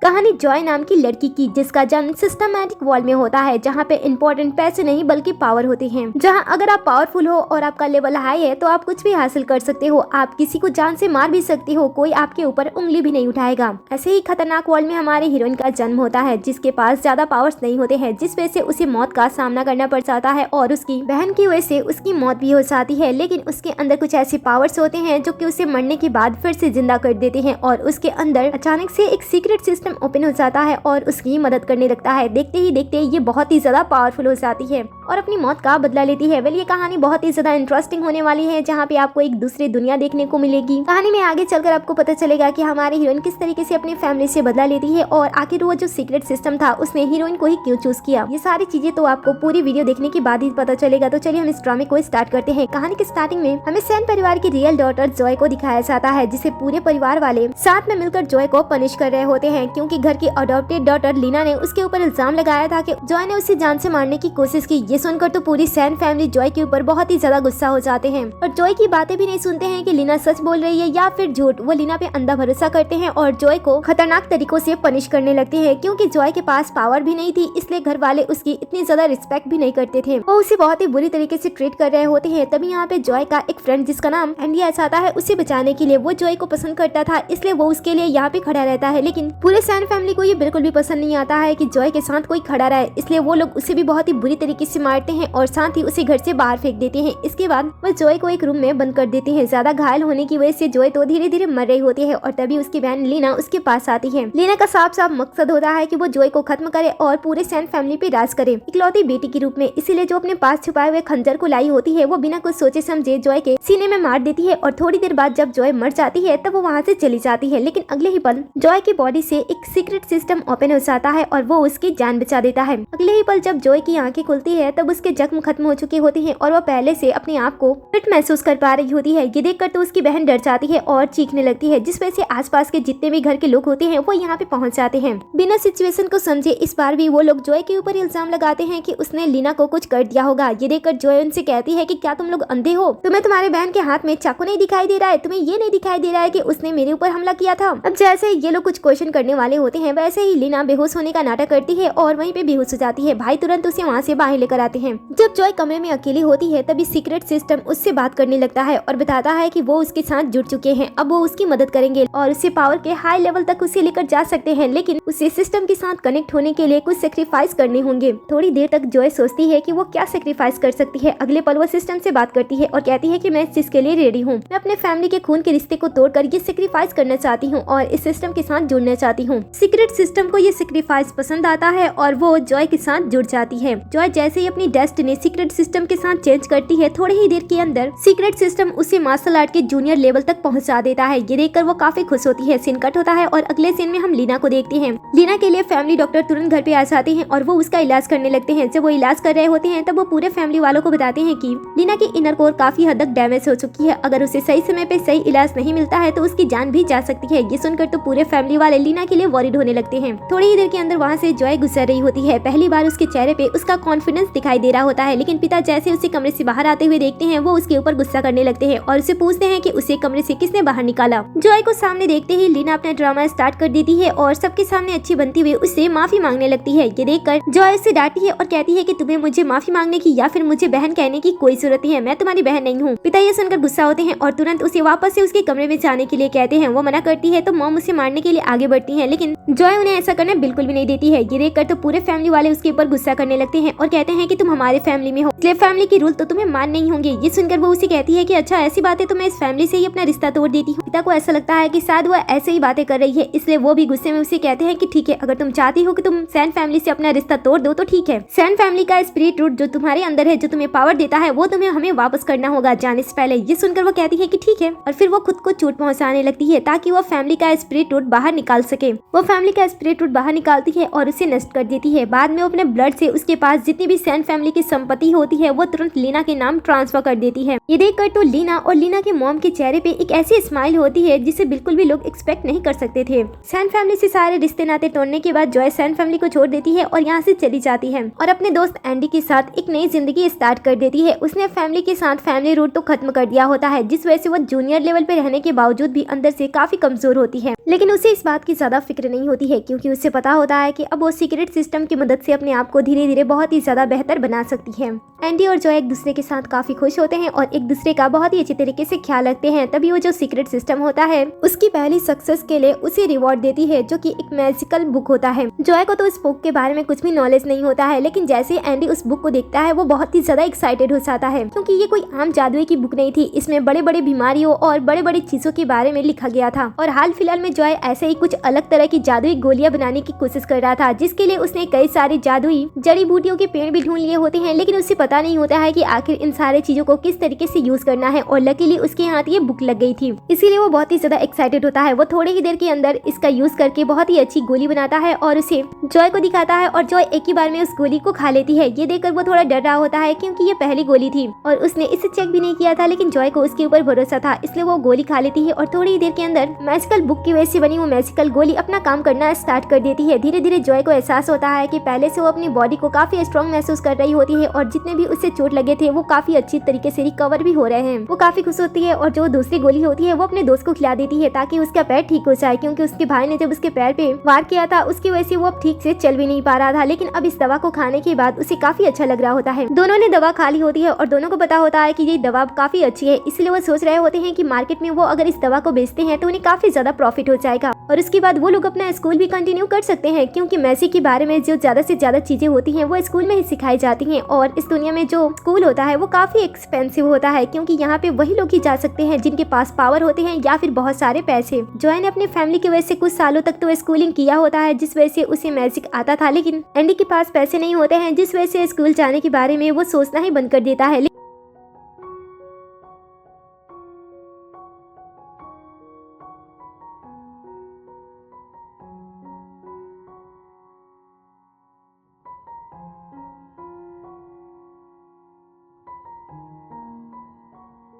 कहानी जॉय नाम की लड़की की, जिसका जन्म सिस्टमैटिक वर्ल्ड में होता है, जहाँ पे इम्पोर्टेंट पैसे नहीं बल्कि पावर होती है। जहाँ अगर आप पावरफुल हो और आपका लेवल हाई है तो आप कुछ भी हासिल कर सकते हो, आप किसी को जान से मार भी सकते हो, कोई आपके ऊपर उंगली भी नहीं उठाएगा। ऐसे ही खतरनाक वर्ल्ड में हमारे हीरोइन का जन्म होता है, जिसके पास ज्यादा पावर्स नहीं होते हैं, जिस वजह से उसे मौत का सामना करना पड़ जाता है और उसकी बहन की वजह से उसकी मौत भी हो जाती है। लेकिन उसके अंदर कुछ ऐसे पावर्स होते हैं जो कि उसे मरने के बाद फिर से जिंदा कर देते हैं और उसके अंदर अचानक से एक सीक्रेट सिस्टम ओपन हो जाता है और उसकी मदद करने लगता है। देखते ही देखते ये बहुत ही ज्यादा पावरफुल हो जाती है और अपनी मौत का बदला लेती है। वेल, ये कहानी बहुत ही ज्यादा इंटरेस्टिंग होने वाली है, जहाँ पे आपको एक दूसरी दुनिया देखने को मिलेगी। कहानी में आगे चलकर आपको पता चलेगा कि हमारे हीरोइन किस तरीके से अपनी फैमिली से बदला लेती है और आखिर वो जो सीक्रेट सिस्टम था उसने हीरोइन को ही क्यों चूज किया। ये सारी चीजें तो आपको पूरी वीडियो देखने के बाद ही पता चलेगा। तो चलिए हम इस ड्रामे को स्टार्ट करते हैं। कहानी के स्टार्टिंग में हमें सैन परिवार की रियल डॉटर जॉय को दिखाया जाता है, जिसे पूरे परिवार वाले साथ में मिलकर जॉय को पनिश कर रहे होते हैं, क्योंकि घर की अडॉप्टेड डॉटर लीना ने उसके ऊपर इल्जाम लगाया था कि जॉय ने उसे जान से मारने की कोशिश की। ये सुनकर तो पूरी सैन फैमिली जॉय के ऊपर बहुत ही ज्यादा गुस्सा हो जाते हैं और जॉय की बातें भी नहीं सुनते हैं कि लीना सच बोल रही है या फिर झूठ। वो लीना पे अंधा भरोसा करते हैं और जॉय को खतरनाक तरीकों से पनिश करने लगते हैं। क्योंकि जॉय के पास पावर भी नहीं थी, इसलिए घर वाले उसकी इतनी ज्यादा रिस्पेक्ट भी नहीं करते थे, वो उसे बहुत ही बुरी तरीके से ट्रीट कर रहे होते हैं। तभी यहाँ पे जॉय का एक फ्रेंड जिसका नाम एंडी आता है, उसे बचाने के लिए। वो जॉय को पसंद करता था, इसलिए वो उसके लिए यहाँ पे खड़ा रहता है। लेकिन पूरे सैन फैमिली को ये बिल्कुल भी पसंद नहीं आता है कि जॉय के साथ कोई खड़ा रहे, इसलिए वो लोग उसे भी बहुत ही बुरी तरीके से मारते हैं और साथ ही उसे घर से बाहर फेंक देते हैं। इसके बाद वो जॉय को एक रूम में बंद कर देते हैं। ज्यादा घायल होने की वजह से जॉय तो धीरे धीरे मर रही होती है और तभी उसकी बहन लीना उसके पास आती है। लीना का साफ साफ मकसद होता है कि वो जॉय को खत्म करे और पूरे सैन फैमिली पे राज करे, इकलौती बेटी के रूप में। इसीलिए जो अपने पास छुपाए हुए खंजर को लाई होती है, वो बिना कुछ सोचे समझे जॉय के सीने में मार देती है और थोड़ी देर बाद जब जॉय मर जाती है तब वो वहाँ से चली जाती है। लेकिन अगले ही पल जॉय की बॉडी से एक सीक्रेट सिस्टम ओपन हो जाता है और वो उसकी जान बचा देता है। अगले ही पल जब जॉय की आंखें खुलती है तब उसके जख्म खत्म हो चुके होते हैं और वो पहले से अपने आप को फिट महसूस कर पा रही होती है। ये देखकर तो उसकी बहन डर जाती है और चीखने लगती है, जिस वजह से आसपास के जितने भी घर के लोग होते हैं वो यहाँ पे पहुँच जाते हैं। बिना सिचुएशन को समझे इस बार भी वो लोग जॉय के ऊपर इल्जाम लगाते हैं कि उसने लीना को कुछ कर दिया होगा। ये देखकर जॉय उनसे कहती है कि क्या तुम लोग अंधे हो? तुम्हें तुम्हारे बहन के हाथ में चाकू नहीं दिखाई दे रहा है? तुम्हें ये नहीं दिखाई दे रहा है कि उसने मेरे ऊपर हमला किया था? अब जैसे ये लोग कुछ क्वेश्चन करने वाले होते हैं, वैसे ही लीना बेहोश होने का नाटक करती है और वहीं पे बेहोश हो जाती है। भाई तुरंत उसे वहाँ से बाहर लेकर आते हैं। जब जॉय कमरे में अकेली होती है तभी सीक्रेट सिस्टम उससे बात करने लगता है और बताता है कि वो उसके साथ जुड़ चुके हैं, अब वो उसकी मदद करेंगे और उससे पावर के हाई लेवल तक उसे लेकर जा सकते हैं। लेकिन उसे सिस्टम के साथ कनेक्ट होने के लिए कुछ सेक्रीफाइस करने होंगे। थोड़ी देर तक जॉय सोचती है कि वो क्या सेक्रीफाइस कर सकती है। अगले पल वो सिस्टम से बात करती है और कहती है कि मैं इस चीज के लिए रेडी हूँ। मैं अपने फैमिली के खून के रिश्ते को तोड़कर ये सेक्रीफाइस करना चाहती हूँ और इस सिस्टम के साथ जुड़ना चाहती हूँ। सीक्रेट सिस्टम को ये सेक्रीफाइस पसंद आता है और वो जॉय के साथ जुड़ जाती है। जॉय जैसे ही अपनी डेस्टिनी सीक्रेट सिस्टम के साथ चेंज करती है, थोड़ी ही देर के अंदर सीक्रेट सिस्टम उसे मार्शल आर्ट के जूनियर लेवल तक पहुंचा देता है। ये देखकर वो काफी खुश होती है। सीन कट होता है और अगले सीन में हम लीना को देखते हैं। लीना के लिए फैमिली डॉक्टर तुरंत घर पे आ जाते हैं और वो उसका इलाज करने लगते हैं। जब वो इलाज कर रहे होते हैं तब वो पूरे फैमिली वालों को बताते हैं कि लीना की इनर कोर काफी हद तक डैमेज हो चुकी है। अगर उसे सही समय पे सही इलाज नहीं मिलता है तो उसकी जान भी जा सकती है। ये सुनकर तो पूरे फैमिली वाले लीना के लिए वरीड होने लगते हैं। थोड़ी ही देर के अंदर वहाँ से जॉय गुजर रही होती है। पहली बार उसके चेहरे पे उसका कॉन्फिडेंस दिखाई दे रहा होता है, लेकिन पिता जैसे उसे कमरे से बाहर आते हुए देखते हैं वो उसके ऊपर गुस्सा करने लगते हैं और उसे पूछते हैं कि उसे कमरे से किसने बाहर निकाला। जॉय को सामने देखते ही लीना अपना ड्रामा स्टार्ट कर देती है और सबके सामने अच्छी बनती हुई उससे माफी मांगने लगती है। ये देखकर जॉय उसे डांटती है और कहती है कि तुम्हें मुझे माफी मांगने की या फिर मुझे बहन कहने की कोई जरूरत नहीं है, मैं तुम्हारी बहन नहीं हूँ। पिता ये सुनकर गुस्सा होते हैं और तुरंत उसे वापस से उसके कमरे में जाने के लिए कहते हैं। वो मना करती है तो मॉम उसे मारने के लिए आगे बढ़ती है, लेकिन जॉय उन्हें ऐसा करने बिल्कुल भी नहीं देती है। ये देखकर तो पूरे फैमिली वाले उसके ऊपर गुस्सा करने लगते हैं और कहते हैं कि तुम हमारे फैमिली में हो, इसलिए फैमिली के रूल तो तुम्हें मान नहीं होंगे। ये सुनकर वो उसे कहती है कि अच्छा ऐसी बात है तो मैं इस फैमिली से ही अपना रिश्ता तोड़ देती हूँ। पिता को ऐसा लगता है कि शायद वो ऐसे ही बातें कर रही है, इसलिए वो भी गुस्से में उसे कहते हैं कि ठीक है, अगर तुम चाहती हो कि तुम सैन फैमिली से अपना रिश्ता तोड़ दो तो ठीक है। सैन फैमिली का स्पिरिट रूट जो तुम्हारे अंदर है, जो तुम्हें पावर देता है, वो तुम्हें हमें वापस करना होगा जाने से पहले। ये सुनकर वो कहती है कि ठीक है और फिर वो खुद को चोट पहुंचाने लगती है ताकि वो फैमिली का स्पिरिट रूट बाहर निकाल सके। वो फैमिली का स्पिरिट रूट बाहर निकालती है और उसे नष्ट कर देती है। बाद में वो अपने ब्लड से उसके पास जितनी भी सैन सैन फैमिली की संपत्ति होती है वो तुरंत लीना के नाम ट्रांसफर कर देती है। ये देखकर तो लीना और लीना के मॉम के चेहरे पे एक ऐसी स्माइल होती है जिसे बिल्कुल भी लोग एक्सपेक्ट नहीं कर सकते थे। सैन फैमिली से सारे रिश्ते नाते तोड़ने के बाद जॉय सैन फैमिली को छोड़ देती है और यहाँ से चली जाती है और अपने दोस्त एंडी के साथ एक नई जिंदगी स्टार्ट कर देती है। उसने फैमिली के साथ फैमिली रूट तो खत्म कर दिया होता है, जिस वजह से वो जूनियर लेवल पे रहने के बावजूद भी अंदर से काफी कमजोर होती है। लेकिन उसे इस बात की ज्यादा फिक्र नहीं होती है क्योंकि उसे पता होता है कि अब वो सीक्रेट सिस्टम की मदद से अपने आप को धीरे धीरे बहुत ही ज्यादा बेहतर बना सकती है। एंडी और जॉय एक दूसरे के साथ काफी खुश होते हैं और एक दूसरे का बहुत ही अच्छे तरीके से ख्याल रखते हैं। तभी वो जो सीक्रेट सिस्टम होता है उसकी पहली सक्सेस के लिए उसे रिवॉर्ड देती है, जो कि एक मैजिकल बुक होता है। जॉय को तो इस बुक के बारे में कुछ भी नॉलेज नहीं होता है, लेकिन जैसे एंडी उस बुक को देखता है वो बहुत ही ज्यादा एक्साइटेड हो जाता है क्योंकि ये कोई आम जादुई की बुक नहीं थी। इसमें बड़े बड़े बीमारियों और बड़े बड़े चीजों के बारे में लिखा गया था और हाल फिलहाल में जॉय ऐसे ही कुछ अलग तरह की जादुई गोलियां बनाने की कोशिश कर रहा था, जिसके लिए उसने कई सारी जादुई जड़ी बूटियों के पेड़ भी ढूंढ लिए होते हैं, लेकिन उसे पता नहीं होता है कि आखिर इन सारे चीजों को किस तरीके से यूज करना है। और लकीली उसके हाथ ये बुक लग गई थी, इसीलिए वो बहुत ही ज्यादा एक्साइटेड होता है। वो थोड़ी ही देर के अंदर इसका यूज करके बहुत ही अच्छी गोली बनाता है और उसे जॉय को दिखाता है और जॉय एक ही बार में उस गोली को खा लेती है। ये देखकर वो थोड़ा डर रहा होता है क्योंकि ये पहली गोली थी और उसने इसे चेक भी नहीं किया था, लेकिन जॉय को उसके ऊपर भरोसा था, इसलिए वो गोली खा लेती है और थोड़ी ही देर के अंदर मैजिकल बुक की वजह से बनी वो मैजिकल गोली अपना काम करना स्टार्ट कर देती है। धीरे धीरे जॉय को एहसास होता है कि पहले से वो अपनी बॉडी को काफी स्ट्रॉन्ग महसूस कर रही होती है और जितने भी उससे चोट लगे थे वो काफी अच्छी तरीके से रिकवर भी हो रहे हैं। वो काफी खुश होती है और जो दूसरी गोली होती है वो अपने दोस्त को खिला देती है ताकि उसका पैर ठीक हो जाए, क्योंकि उसके भाई ने जब उसके पैर पे वार किया था उसकी वजह से वो अब ठीक से चल भी नहीं पा रहा था। लेकिन अब इस दवा को खाने के बाद उसे काफी अच्छा लग रहा होता है। दोनों ने दवा खा ली होती है और दोनों को पता होता है कि ये दवा काफी अच्छी है, इसलिए वो सोच रहे होते हैं कि मार्केट में वो अगर इस दवा को बेचते हैं तो उन्हें काफी ज्यादा प्रॉफिट हो जाएगा और उसके बाद वो लोग अपना स्कूल भी कंटिन्यू कर सकते हैं, क्योंकि मैजिक के बारे में जो ज्यादा से ज्यादा चीजें होती हैं वो स्कूल में ही सिखाई जाती हैं। और इस दुनिया में जो स्कूल होता है वो काफी एक्सपेंसिव होता है, क्योंकि यहाँ पे वही लोग ही जा सकते हैं जिनके पास पावर होते हैं या फिर बहुत सारे पैसे। जॉय ने अपनी फैमिली की वजह से कुछ सालों तक तो स्कूलिंग किया होता है, जिस वजह से उसे मैजिक आता था, लेकिन एंडी के पास पैसे नहीं होते हैं, जिस वजह से स्कूल जाने के बारे में वो सोचना ही बंद कर देता है।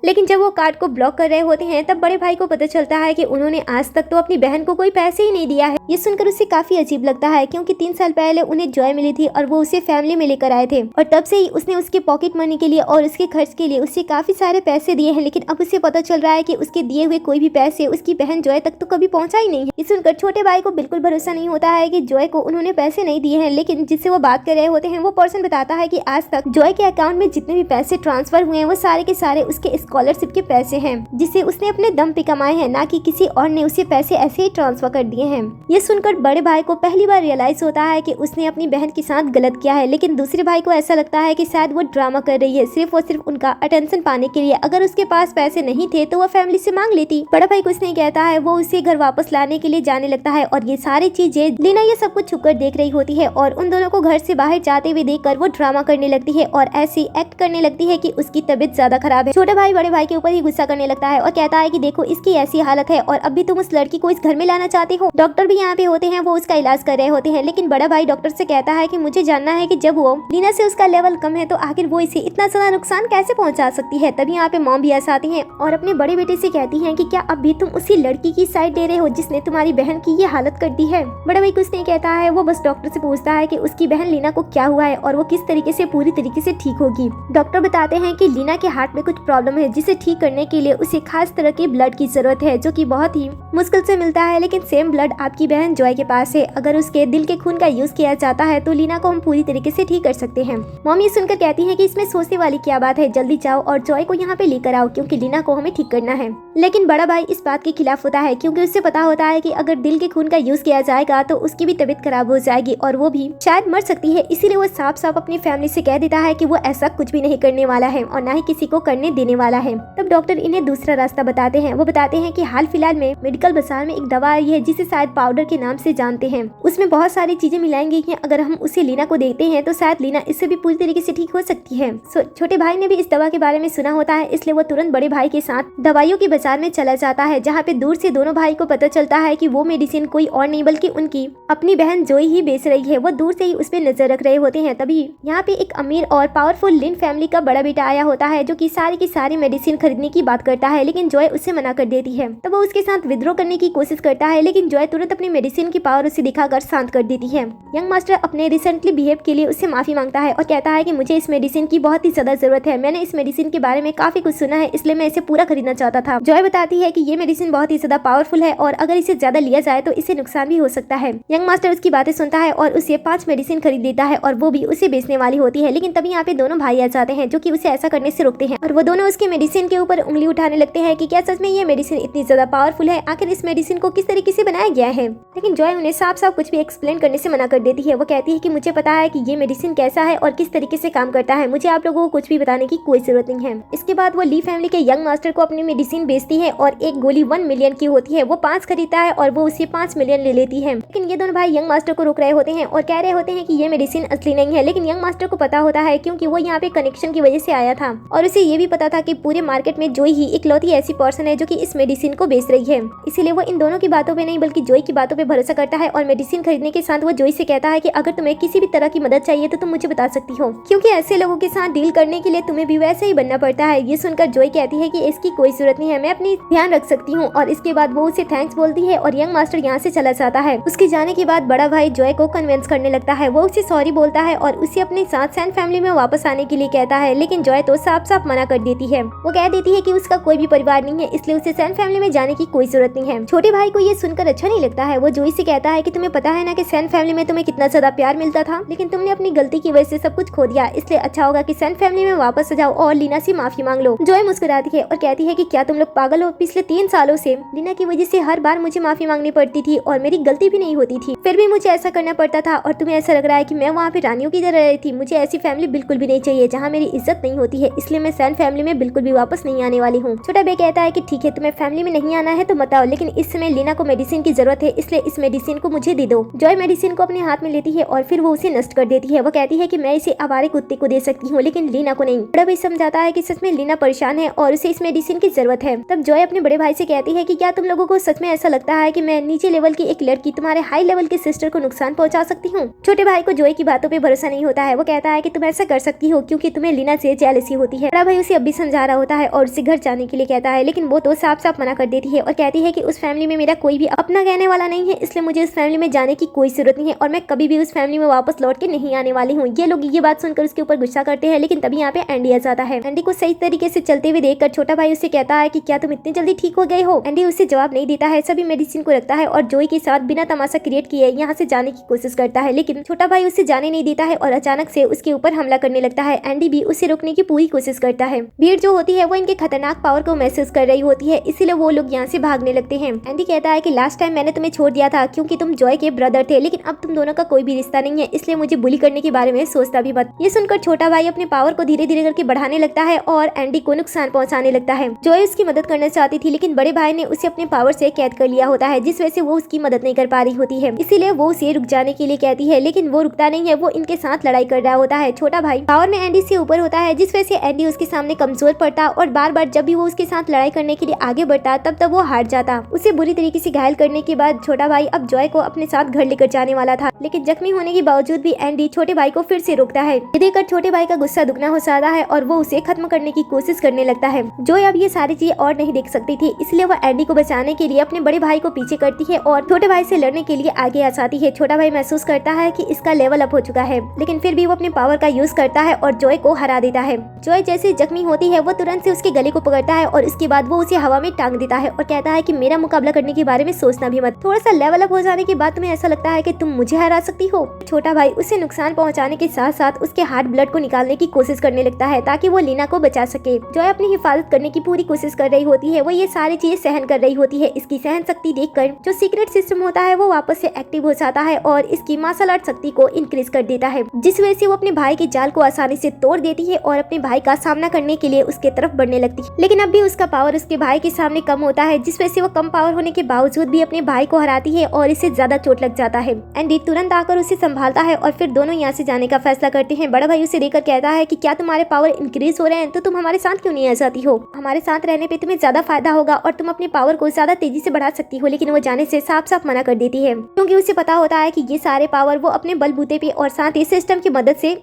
लेकिन जब वो कार्ड को ब्लॉक कर रहे होते हैं तब बड़े भाई को पता चलता है कि उन्होंने आज तक तो अपनी बहन को कोई पैसे ही नहीं दिया है। ये सुनकर उसे काफी अजीब लगता है, क्योंकि 3 साल पहले उन्हें जॉय मिली थी और वो उसे फैमिली में लेकर आए थे और तब से ही उसने उसके पॉकेट मनी के लिए और उसके खर्च के लिए उसे काफी सारे पैसे दिए हैं। लेकिन अब उसे पता चल रहा है कि उसके दिए हुए कोई भी पैसे उसकी बहन जॉय तक तो कभी पहुंचा ही नहीं है। ये सुनकर छोटे भाई को बिल्कुल भरोसा नहीं होता है कि जॉय को उन्होंने पैसे नहीं दिए हैं, लेकिन जिससे वो बात कर रहे होते हैं वो पर्सन बताता है कि आज तक जॉय के अकाउंट में जितने भी पैसे ट्रांसफर हुए हैं वो सारे के सारे उसके स्कॉलरशिप के पैसे हैं, जिसे उसने अपने दम पे कमाए हैं, ना कि किसी और ने उसे पैसे ऐसे ही ट्रांसफर कर दिए हैं। ये सुनकर बड़े भाई को पहली बार रियलाइज होता है कि उसने अपनी बहन के साथ गलत किया है, लेकिन दूसरे भाई को ऐसा लगता है कि शायद वो ड्रामा कर रही है सिर्फ और सिर्फ उनका अटेंशन पाने के लिए। अगर उसके पास पैसे नहीं थे तो वो फैमिली से मांग लेती। बड़ा भाई कुछ नहीं कहता है, वो उसे घर वापस लाने के लिए जाने लगता है और ये सारी चीजें लीना ये सब कुछ छुपकर देख रही होती है और उन दोनों को घर से बाहर जाते हुए देखकर वो ड्रामा करने लगती है और ऐसी एक्ट करने लगती है कि उसकी तबीयत ज्यादा खराब है। छोटा भाई बड़े भाई के ऊपर ही गुस्सा करने लगता है और कहता है कि देखो इसकी ऐसी हालत है और अब भी तुम उस लड़की को इस घर में लाना चाहते हो। डॉक्टर भी यहाँ पे होते हैं, वो उसका इलाज कर रहे होते हैं, लेकिन बड़ा भाई डॉक्टर से कहता है कि मुझे जानना है कि जब वो लीना से उसका लेवल कम है तो आखिर वो इसे इतना ज्यादा नुकसान कैसे पहुंचा सकती है। तभी यहाँ पे मॉम भी ऐसा आती है और अपने बड़े बेटे से कहती है कि क्या अब भी तुम उसी लड़की की साइड दे रहे हो जिसने तुम्हारी बहन की ये हालत कर दी है। बड़ा भाई कुछ नहीं कहता है, वो बस डॉक्टर से पूछता है कि उसकी बहन लीना को क्या हुआ है और वो किस तरीके से पूरी तरीके से ठीक होगी। डॉक्टर बताते हैं कि लीना के हार्ट में कुछ प्रॉब्लम है, जिसे ठीक करने के लिए उसे खास तरह के ब्लड की जरूरत है, जो कि बहुत ही मुश्किल से मिलता है, लेकिन सेम ब्लड आपकी बहन जॉय के पास है। अगर उसके दिल के खून का यूज किया जाता है तो लीना को हम पूरी तरीके से ठीक कर सकते हैं। मॉम ये सुनकर कहती है कि इसमें सोचने वाली क्या बात है, जल्दी जाओ और जॉय को यहाँ पे लेकर आओ, क्योंकि लीना को हमें ठीक करना है। लेकिन बड़ा भाई इस बात के खिलाफ होता है, क्योंकि उससे पता होता है कि अगर दिल के खून का यूज किया जाएगा तो उसकी भी तबीयत खराब हो जाएगी और वो भी शायद मर सकती है। इसीलिए वो साफ साफ अपनी फैमिली से कह देता है कि वो ऐसा कुछ भी नहीं करने वाला है और ना ही किसी को करने देने वाला है। तब डॉक्टर इन्हें दूसरा रास्ता बताते हैं। वो बताते हैं कि हाल फिलहाल में मेडिकल बाजार में एक दवा आई है जिसे शायद पाउडर के नाम से जानते हैं। उसमें बहुत सारी चीजें मिलाई गई हैं। अगर हम उसे लीना को देते हैं तो शायद लीना इससे भी पूरी तरीके से ठीक हो सकती है। छोटे भाई ने भी इस दवा के बारे में सुना होता है, इसलिए वो तुरंत बड़े भाई के साथ दवाइयों के बाजार में चला जाता है, जहाँ पे दूर से दोनों भाई को पता चलता है कि वो मेडिसिन कोई और नहीं बल्कि उनकी अपनी बहन जोई ही बेच रही है। वो दूर से ही उस पर नजर रख रहे होते हैं। तभी यहाँ पे एक अमीर और पावरफुल लिन फैमिली का बड़ा बेटा आया होता है, जो कि सारी की सारी मेडिसिन खरीदने की बात करता है, लेकिन जॉय उससे मना कर देती है। तब वो उसके साथ विद्रोह करने की कोशिश करता है, लेकिन जॉय तुरंत अपनी मेडिसिन की पावर उसे दिखाकर शांत कर देती है। यंग मास्टर अपने रिसेंटली बिहेव के लिए उससे माफी मांगता है और कहता है कि मुझे इस मेडिसिन की बहुत ही ज्यादा जरूरत है। मैंने इस मेडिसिन के बारे में काफी कुछ सुना है, इसलिए मैं इसे पूरा खरीदना चाहता था। जॉय बताती है कि ये मेडिसिन बहुत ही ज्यादा पावरफुल है और अगर इसे ज्यादा लिया जाए तो इससे नुकसान भी हो सकता है। यंग मास्टर उसकी बातें सुनता है और उसे 5 मेडिसिन खरीद देता है और वो भी उसे बेचने वाली होती है। लेकिन तभी यहाँ पे दोनों भाई आ जाते हैं जो कि उसे ऐसा करने से रोकते हैं और वो दोनों उसके मेडिसिन के ऊपर उंगली उठाने लगते हैं कि क्या सच में ये मेडिसिन इतनी ज्यादा पावरफुल है, आखिर इस मेडिसिन को किस तरीके से बनाया गया है। लेकिन जॉय उन्हें साफ साफ कुछ भी एक्सप्लेन करने से मना कर देती है। वो कहती है कि मुझे पता है कि ये मेडिसिन कैसा है और किस तरीके से काम करता है, मुझे आप लोगों को कुछ भी बताने की कोई जरूरत नहीं है। इसके बाद वो ली फैमिली के यंग मास्टर को अपनी मेडिसिन बेचती है और एक गोली 1 मिलियन की होती है। वो 5 खरीदता है और वो उसे 5 मिलियन ले लेती है। लेकिन ये दोनों भाई यंग मास्टर को रोक रहे होते हैं और कह रहे होते हैं कि ये मेडिसिन असली नहीं है। लेकिन यंग मास्टर को पता होता है क्योंकि वो यहाँ पे कनेक्शन की वजह से आया था और उसे ये भी पता था कि पूरे मार्केट में जोई ही इकलौती ऐसी पर्सन है जो कि इस मेडिसिन को बेच रही है। इसीलिए वो इन दोनों की बातों पे नहीं बल्कि जोई की बातों पे भरोसा करता है और मेडिसिन खरीदने के साथ वो जोई से कहता है कि अगर तुम्हें किसी भी तरह की मदद चाहिए तो तुम मुझे बता सकती हो, क्योंकि ऐसे लोगों के साथ डील करने के लिए तुम्हें भी वैसे ही बनना पड़ता है। ये सुनकर जोई कहती है कि इसकी कोई जरूरत नहीं है, मैं अपनी ध्यान रख सकती हूँ। और इसके बाद वो उसे थैंक्स बोलती है और यंग मास्टर यहाँ से चला जाता है। उसके जाने के बाद बड़ा भाई जॉय को कन्विंस करने लगता है। वो उसे सॉरी बोलता है और उसे अपने साथ सैन फैमिली में वापस आने के लिए कहता है, लेकिन जॉय तो साफ साफ मना कर देती है। वो कह देती है कि उसका कोई भी परिवार नहीं है, इसलिए उसे सैन फैमिली में जाने की कोई जरूरत नहीं है। छोटे भाई को ये सुनकर अच्छा नहीं लगता है। वो जॉय से कहता है कि तुम्हें पता है ना कि सैन फैमिली में तुम्हें कितना ज्यादा प्यार मिलता था, लेकिन तुमने अपनी गलती की वजह से सब कुछ खो दिया, इसलिए अच्छा होगा कि सैन फैमिली में वापस जाओ और लीना से माफी मांग लो। जॉय मुस्कुराती है और कहती है कि क्या तुम लोग पागल हो, पिछले 3 सालों से लीना की वजह से हर बार मुझे माफी मांगनी पड़ती थी और मेरी गलती भी नहीं होती थी, फिर भी मुझे ऐसा करना पड़ता था और तुम्हें ऐसा लग रहा है कि मैं वहाँ पे रानियों की तरह रही थी। मुझे ऐसी फैमिली बिल्कुल भी नहीं चाहिए जहाँ मेरी इज्जत नहीं होती है, इसलिए मैं सैन फैमिली में बिल्कुल भी वापस नहीं आने वाली हूँ। छोटा बे कहता है कि ठीक है, तुम्हें फैमिली में नहीं आना है तो मत आओ, लेकिन इस समय लीना को मेडिसिन की जरूरत है, इसलिए इस मेडिसिन को मुझे दे दो। जॉय मेडिसिन को अपने हाथ में लेती है और फिर वो उसे नष्ट कर देती है। वो कहती है कि मैं इसे आवारे कुत्ते को दे सकती हूँ, लेकिन लीना को नहीं। बड़ा भाई समझाता है कि सच में लीना परेशान है और उसे इस मेडिसिन की जरूरत है। तब जॉय अपने बड़े भाई से कहती है कि क्या तुम लोगों को सच में ऐसा लगता है कि मैं नीचे लेवल की एक लड़की तुम्हारे हाई लेवल के सिस्टर को नुकसान पहुंचा सकती हूँ। छोटे भाई को जॉय की बातों पे भरोसा नहीं होता है। वो कहता है कि तुम ऐसा कर सकती हो क्योंकि तुम्हें लीना से जेलसी होती है। बड़ा भाई उसे अब भी समझा रहा होता है और उसे घर जाने के लिए कहता है, लेकिन वो तो साफ साफ मना कर देती है और कहती है कि उस फैमिली में मेरा कोई भी अपना कहने वाला नहीं है, इसलिए मुझे उस फैमिली में जाने की कोई जरूरत नहीं है और मैं कभी भी उस फैमिली में वापस लौट के नहीं आने वाली हूँ। ये लोग ये बात सुनकर उसके ऊपर गुस्सा करते हैं, लेकिन तभी यहाँ पे एंडी आ जाता है। एंडी को सही तरीके से चलते हुए देखकर छोटा भाई उससे कहता है कि क्या तुम इतनी जल्दी ठीक हो गए हो। एंडी उससे जवाब नहीं देता है, सभी मेडिसिन को रखता है और जॉय के साथ बिना तमाशा क्रिएट किए यहाँ से जाने की कोशिश करता है, लेकिन छोटा भाई उसे जाने नहीं देता है और अचानक से उसके ऊपर हमला करने लगता है। एंडी भी उसे रोकने की पूरी कोशिश करता है। भीड़ जो होती है वो इनके खतरनाक पावर को महसूस कर रही होती है, इसीलिए वो लोग यहाँ से भागने लगते हैं। एंडी कहता है कि लास्ट टाइम मैंने तुम्हें छोड़ दिया था क्योंकि तुम जॉय के ब्रदर थे, लेकिन अब तुम दोनों का कोई भी रिश्ता नहीं है, इसलिए मुझे बुली करने के बारे में सोचता भी मत। ये सुनकर छोटा भाई अपने पावर को धीरे धीरे करके बढ़ाने लगता है और एंडी को नुकसान पहुंचाने लगता है। जॉय उसकी मदद करना चाहती थी, लेकिन बड़े भाई ने उसे अपने पावर से कैद कर लिया होता है, जिस वजह से वो उसकी मदद नहीं कर पा रही होती है। इसीलिए वो उसे रुक जाने के लिए कहती है, लेकिन वो रुकता नहीं है। वो इनके साथ लड़ाई कर रहा होता है। छोटा भाई पावर में एंडी से ऊपर होता है, जिस वजह से एंडी उसके सामने कमजोर पड़ता और बार बार जब भी वो उसके साथ लड़ाई करने के लिए आगे बढ़ता तब वो हार जाता। उसे बुरी तरीके से घायल करने के बाद छोटा भाई अब जॉय को अपने साथ घर लेकर जाने वाला था, लेकिन जख्मी होने के बावजूद भी एंडी छोटे भाई को फिर से रोकता है। ये देखकर छोटे भाई का गुस्सा दुगना हो जाता है और वो उसे खत्म करने की कोशिश करने लगता है। जॉय अब ये सारी चीजें और नहीं देख सकती थी, इसलिए वो एंडी को बचाने के लिए अपने बड़े भाई को पीछे करती है और छोटे भाई से लड़ने के लिए आगे आ जाती है। छोटा भाई महसूस करता है कि इसका लेवल अप हो चुका है, लेकिन फिर भी वो अपने पावर का यूज करता है और जॉय को हरा देता है। जॉय जैसे जख्मी होती है वो तुरंत से उसके गले को पकड़ता है और उसके बाद वो उसे हवा में टांग देता है और कहता है कि मेरा मुकाबला करने के बारे में सोचना भी मत। थोड़ा सा लेवल अप हो जाने के बाद तुम्हें ऐसा लगता है कि तुम मुझे हरा बचा सकती हो। छोटा भाई उसे नुकसान पहुंचाने के साथ साथ उसके हार्ट ब्लड को निकालने की कोशिश करने लगता है ताकि वो लीना को बचा सके। जॉय अपनी हिफाजत करने की पूरी कोशिश कर रही होती है, वो ये सारी चीजें सहन कर रही होती है। इसकी सहन शक्ति देखकर जो सीक्रेट सिस्टम होता है वो वापस से एक्टिव हो जाता है और इसकी मार्शल आर्ट शक्ति को इंक्रीज कर देता है, जिस वजह से वो अपने भाई के जाल को आसानी से तोड़ देती है और अपने भाई का सामना करने के लिए उसके तरफ बढ़ने लगती है। लेकिन अब भी उसका पावर उसके भाई के सामने कम होता है, जिस वजह से वो कम पावर होने के बावजूद भी अपने भाई को हराती है और इसे ज्यादा चोट लग जाता है। एंडी तुरंत आकर उसे संभालता है और फिर दोनों यहाँ से जाने का फैसला करते हैं। बड़ा भाई उसे देखकर कहता है कि क्या तुम्हारे पावर इंक्रीज हो रहे हैं तो तुम हमारे साथ क्यों नहीं आ जाती हो? हमारे साथ रहने पे तुम्हें ज्यादा फायदा होगा और तुम अपने पावर को ज्यादा तेजी से बढ़ा सकती हो। लेकिन वो जाने से साफ साफ मना कर देती है, क्योंकि उसे पता होता है कि ये सारे पावर वो अपने बलबूते पे और साथ ही सिस्टम की मदद से